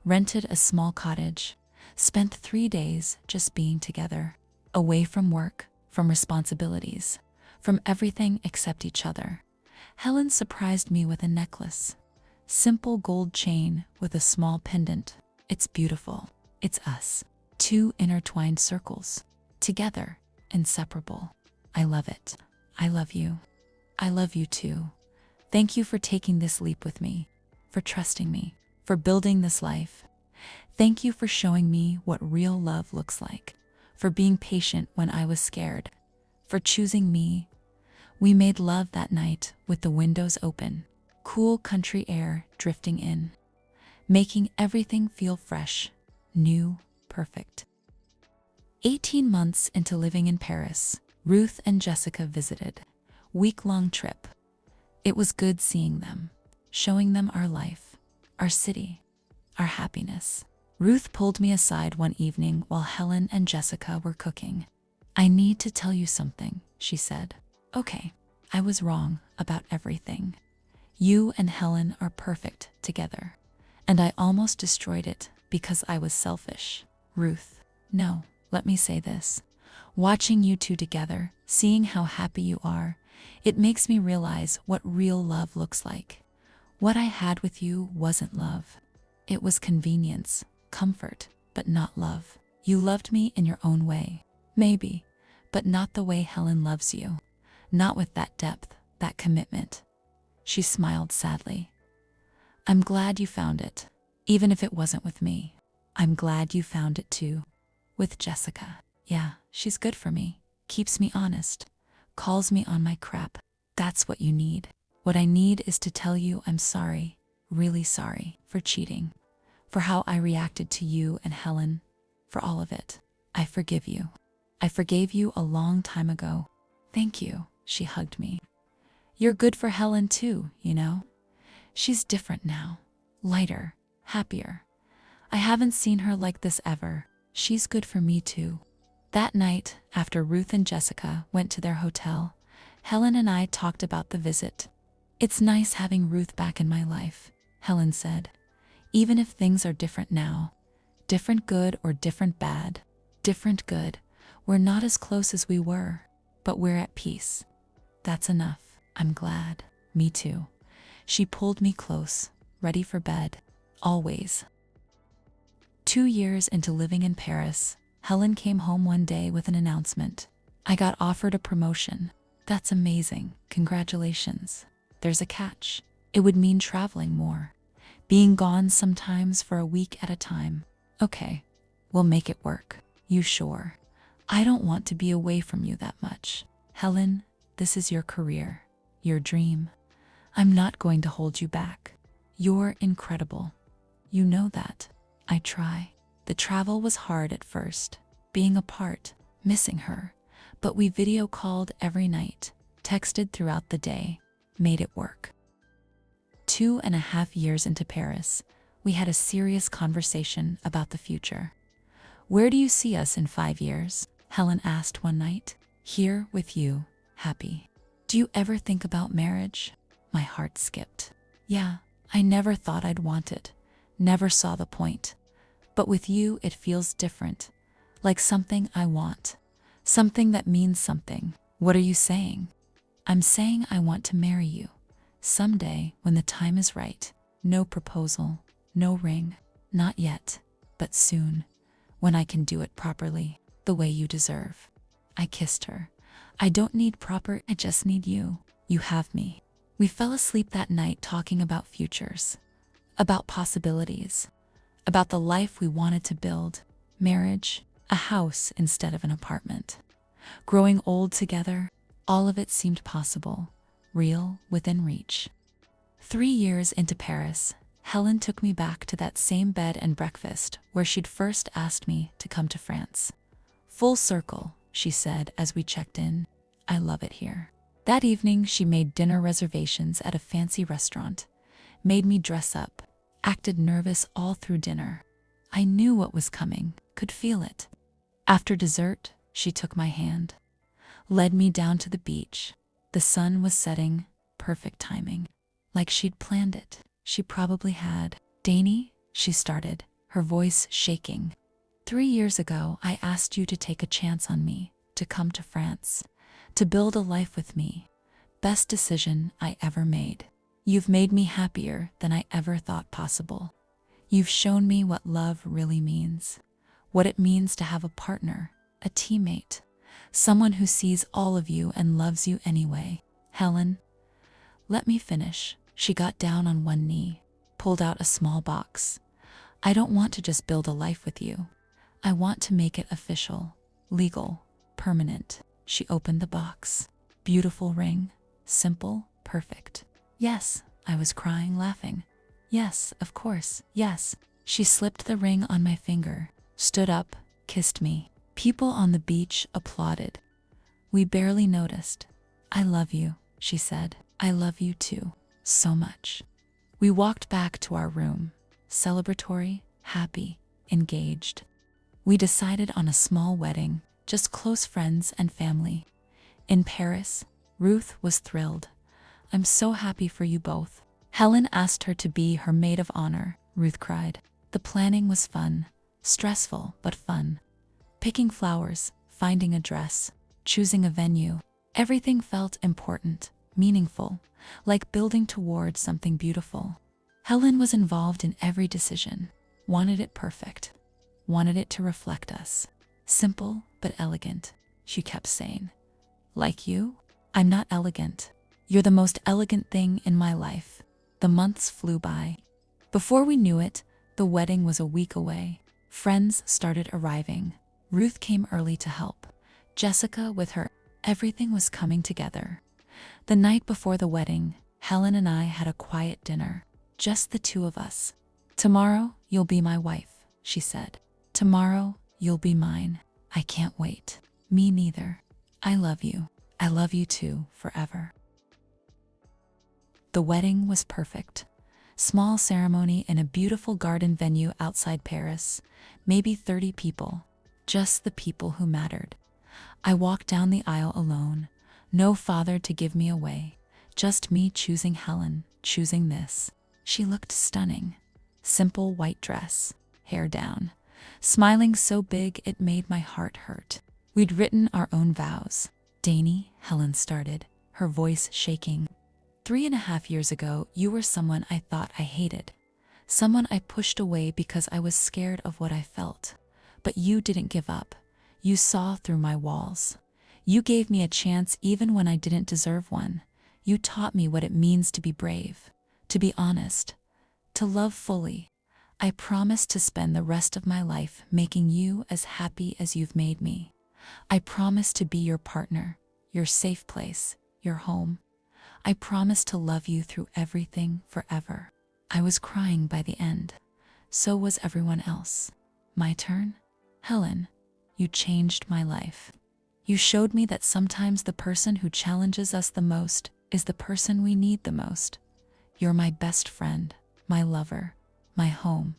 rented a small cottage, spent 3 days just being together, away from work, from responsibilities, from everything except each other. Helen surprised me with a necklace, simple gold chain with a small pendant. It's beautiful. It's us. 2 intertwined circles, together, inseparable. I love it. I love you. I love you too. Thank you for taking this leap with me, for trusting me, for building this life. Thank you for showing me what real love looks like, for being patient when I was scared, for choosing me. We made love that night with the windows open, cool country air drifting in, making everything feel fresh, new, perfect. 18 months into living in Paris, Ruth and Jessica visited. Week-long trip. It was good seeing them, showing them our life, our city, our happiness. Ruth pulled me aside one evening while Helen and Jessica were cooking. I need to tell you something, she said. Okay, I was wrong about everything. You and Helen are perfect together, and I almost destroyed it because I was selfish. Ruth, no, let me say this. Watching you two together, seeing how happy you are, it makes me realize what real love looks like. What I had with you wasn't love. It was convenience, comfort, but not love. You loved me in your own way, maybe, but not the way Helen loves you. Not with that depth, that commitment. She smiled sadly. I'm glad you found it, even if it wasn't with me. I'm glad you found it too, with Jessica. Yeah, she's good for me, keeps me honest, calls me on my crap. That's what you need. What I need is to tell you I'm sorry, really sorry, for cheating, for how I reacted to you and Helen, for all of it. I forgive you. I forgave you a long time ago. Thank you, she hugged me. You're good for Helen too, you know? She's different now, lighter, happier. I haven't seen her like this ever. She's good for me too. That night, after Ruth and Jessica went to their hotel, Helen and I talked about the visit. It's nice having Ruth back in my life, Helen said. Even if things are different now, different good or different bad, different good, we're not as close as we were, but we're at peace. That's enough. I'm glad. Me too. She pulled me close, ready for bed, always. 2 years into living in Paris, Helen came home one day with an announcement. I got offered a promotion. That's amazing. Congratulations. There's a catch. It would mean traveling more, being gone sometimes for a week at a time. Okay, we'll make it work. You sure? I don't want to be away from you that much. Helen, this is your career, your dream. I'm not going to hold you back. You're incredible. You know that. I try. The travel was hard at first, being apart, missing her, but we video called every night, texted throughout the day, made it work. 2.5 years into Paris, we had a serious conversation about the future. Where do you see us in 5 years? Helen asked one night. Here with you, happy. Do you ever think about marriage? My heart skipped. Yeah, I never thought I'd want it, never saw the point. But with you, it feels different, like something I want, something that means something. What are you saying? I'm saying I want to marry you, Someday, when the time is right. No proposal, no ring. Not yet, but soon. When I can do it properly, the way you deserve. I kissed her. I don't need proper, I just need you. You have me. We fell asleep that night talking about futures, about possibilities, about the life we wanted to build, marriage, a house instead of an apartment. Growing old together, all of it seemed possible, real, within reach. 3 years into Paris, Helen took me back to that same bed and breakfast where she'd first asked me to come to France. Full circle, she said as we checked in. I love it here. That evening, she made dinner reservations at a fancy restaurant, made me dress up, acted nervous all through dinner. I knew what was coming, could feel it. After dessert, she took my hand, led me down to the beach. The sun was setting, perfect timing. Like she'd planned it. She probably had. Dany, she started, her voice shaking. 3 years ago, I asked you to take a chance on me, to come to France, to build a life with me. Best decision I ever made. You've made me happier than I ever thought possible. You've shown me what love really means, what it means to have a partner, a teammate, someone who sees all of you and loves you anyway. Helen, let me finish. She got down on one knee, pulled out a small box. I don't want to just build a life with you. I want to make it official, legal, permanent. She opened the box. Beautiful ring, simple, perfect. Yes, I was crying, laughing. Yes, of course, yes. She slipped the ring on my finger, stood up, kissed me. People on the beach applauded. We barely noticed. I love you, she said. I love you too. So much. We walked back to our room, celebratory, happy, engaged. We decided on a small wedding, just close friends and family. In Paris, Ruth was thrilled. I'm so happy for you both. Helen asked her to be her maid of honor, Ruth cried. The planning was fun, stressful but fun. Picking flowers, finding a dress, choosing a venue. Everything felt important, meaningful, like building towards something beautiful. Helen was involved in every decision, wanted it perfect, wanted it to reflect us. Simple but elegant, she kept saying. Like you? I'm not elegant. You're the most elegant thing in my life. The months flew by. Before we knew it, the wedding was a week away. Friends started arriving. Ruth came early to help. Jessica with her. Everything was coming together. The night before the wedding, Helen and I had a quiet dinner, just the two of us. Tomorrow, you'll be my wife, she said. Tomorrow, you'll be mine. I can't wait. Me neither. I love you. I love you too, forever. The wedding was perfect. Small ceremony in a beautiful garden venue outside Paris. Maybe 30 people. Just the people who mattered. I walked down the aisle alone. No father to give me away. Just me choosing Helen, choosing this. She looked stunning. Simple white dress, hair down. Smiling so big it made my heart hurt. We'd written our own vows. Dany, Helen started, her voice shaking. 3.5 years ago, you were someone I thought I hated. Someone I pushed away because I was scared of what I felt. But you didn't give up. You saw through my walls. You gave me a chance even when I didn't deserve one. You taught me what it means to be brave, to be honest, to love fully. I promise to spend the rest of my life making you as happy as you've made me. I promise to be your partner, your safe place, your home. I promise to love you through everything forever. I was crying by the end. So was everyone else. My turn? Helen, you changed my life. You showed me that sometimes the person who challenges us the most is the person we need the most. You're my best friend, my lover, my home.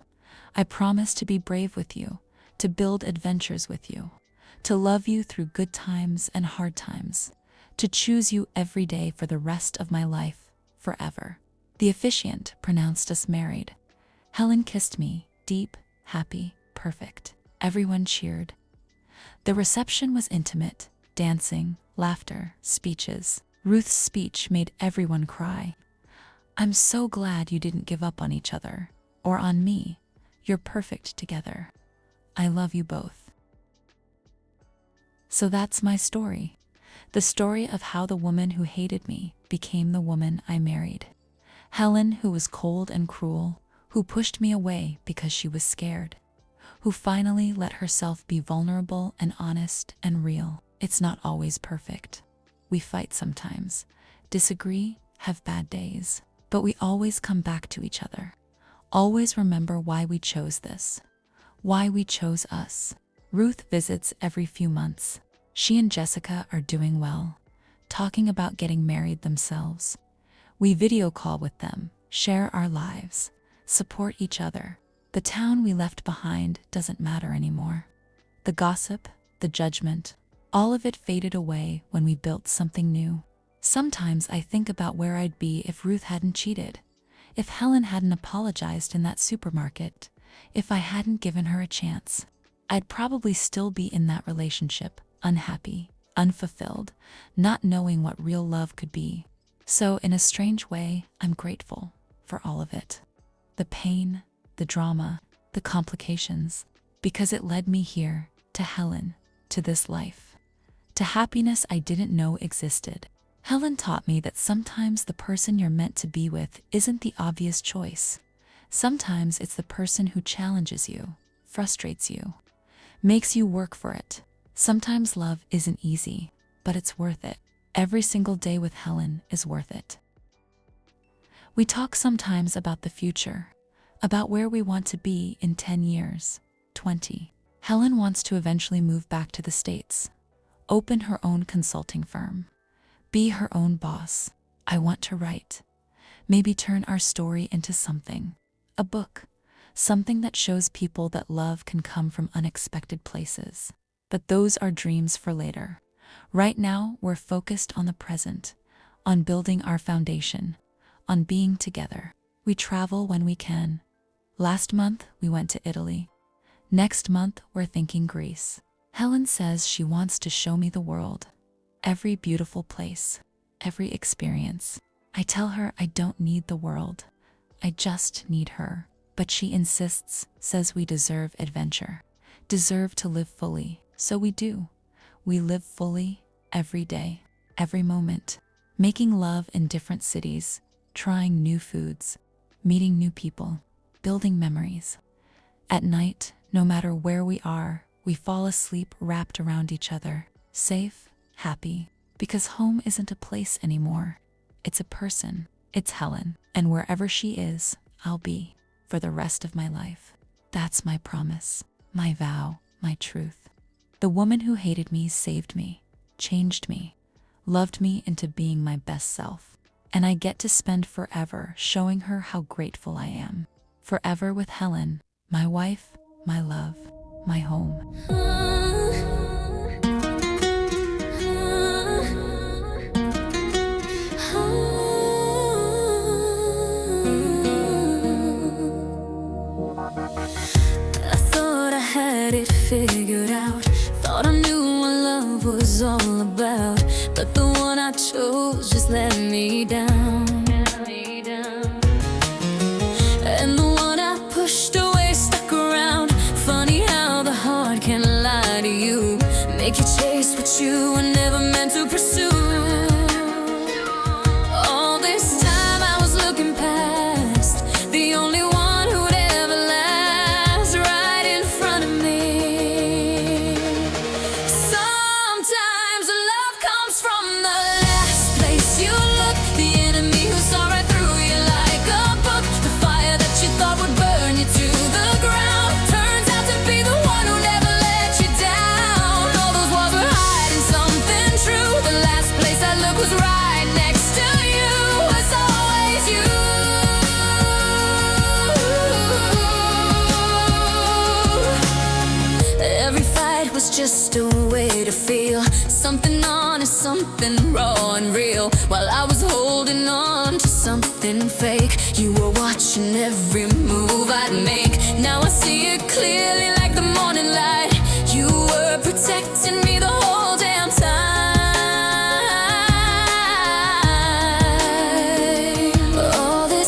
I promise to be brave with you, to build adventures with you, to love you through good times and hard times, to choose you every day for the rest of my life, forever. The officiant pronounced us married. Helen kissed me, deep, happy, perfect. Everyone cheered. The reception was intimate, dancing, laughter, speeches. Ruth's speech made everyone cry. I'm so glad you didn't give up on each other. Or on me. You're perfect together. I love you both. So that's my story. The story of how the woman who hated me became the woman I married. Helen, who was cold and cruel, who pushed me away because she was scared, who finally let herself be vulnerable and honest and real. It's not always perfect. We fight sometimes, disagree, have bad days, but we always come back to each other. Always remember why we chose this, why we chose us. Ruth visits every few months. She and Jessica are doing well, talking about getting married themselves. We video call with them, share our lives, support each other. The town we left behind doesn't matter anymore. The gossip, the judgment, all of it faded away when we built something new. Sometimes I think about where I'd be if Ruth hadn't cheated, if Helen hadn't apologized in that supermarket, if I hadn't given her a chance. I'd probably still be in that relationship, unhappy, unfulfilled, not knowing what real love could be. So in a strange way, I'm grateful for all of it. The pain, the drama, the complications, because it led me here, to Helen, to this life, to happiness I didn't know existed. Helen taught me that sometimes the person you're meant to be with isn't the obvious choice. Sometimes it's the person who challenges you, frustrates you, makes you work for it. Sometimes love isn't easy, but it's worth it. Every single day with Helen is worth it. We talk sometimes about the future, about where we want to be in 10 years, 20. Helen wants to eventually move back to the States, open her own consulting firm, be her own boss. I want to write, maybe turn our story into something, a book, something that shows people that love can come from unexpected places. But those are dreams for later. Right now, we're focused on the present, on building our foundation, on being together. We travel when we can. Last month, we went to Italy. Next month, we're thinking Greece. Helen says she wants to show me the world. Every beautiful place, every experience. I tell her I don't need the world. I just need her. But she insists, says we deserve adventure, deserve to live fully. So we do. We live fully every day, every moment, making love in different cities, trying new foods, meeting new people, building memories. At night, no matter where we are, we fall asleep wrapped around each other, safe, happy, because home isn't a place anymore. It's a person. It's Helen, and wherever she is, I'll be for the rest of my life. That's my promise, my vow, my truth. The woman who hated me saved me, changed me, loved me into being my best self. And I get to spend forever showing her how grateful I am. Forever with Helen, my wife, my love, my home. I thought I had it figured out. Thought I knew what love was all about. But the one I chose just let me down. And the one I pushed away stuck around. Funny how the heart can lie to you, make you chase what you were never meant to pursue. All this time I was looking past the only one who'd ever last, right in front of me. Sometimes love comes from the last place you look, the enemy who saw right through you like a book. The fire that you thought would burn you to the ground turns out to be the one who never let you down. All those walls were hiding something true. The last place I looked was right next to you. Was always you. Every fight was just a way to feel something honest, something raw and real. While I was holding on to something fake, you were watching every move I'd make. Now I see it clearly like the morning light. You were protecting me the whole damn time. All this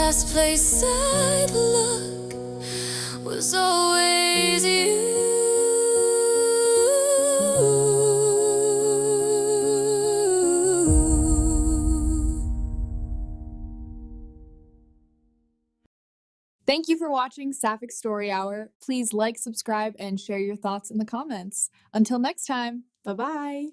last place I'd look was always you. Thank you for watching Sapphic Story Hour. Please like, subscribe, and share your thoughts in the comments. Until next time, bye-bye.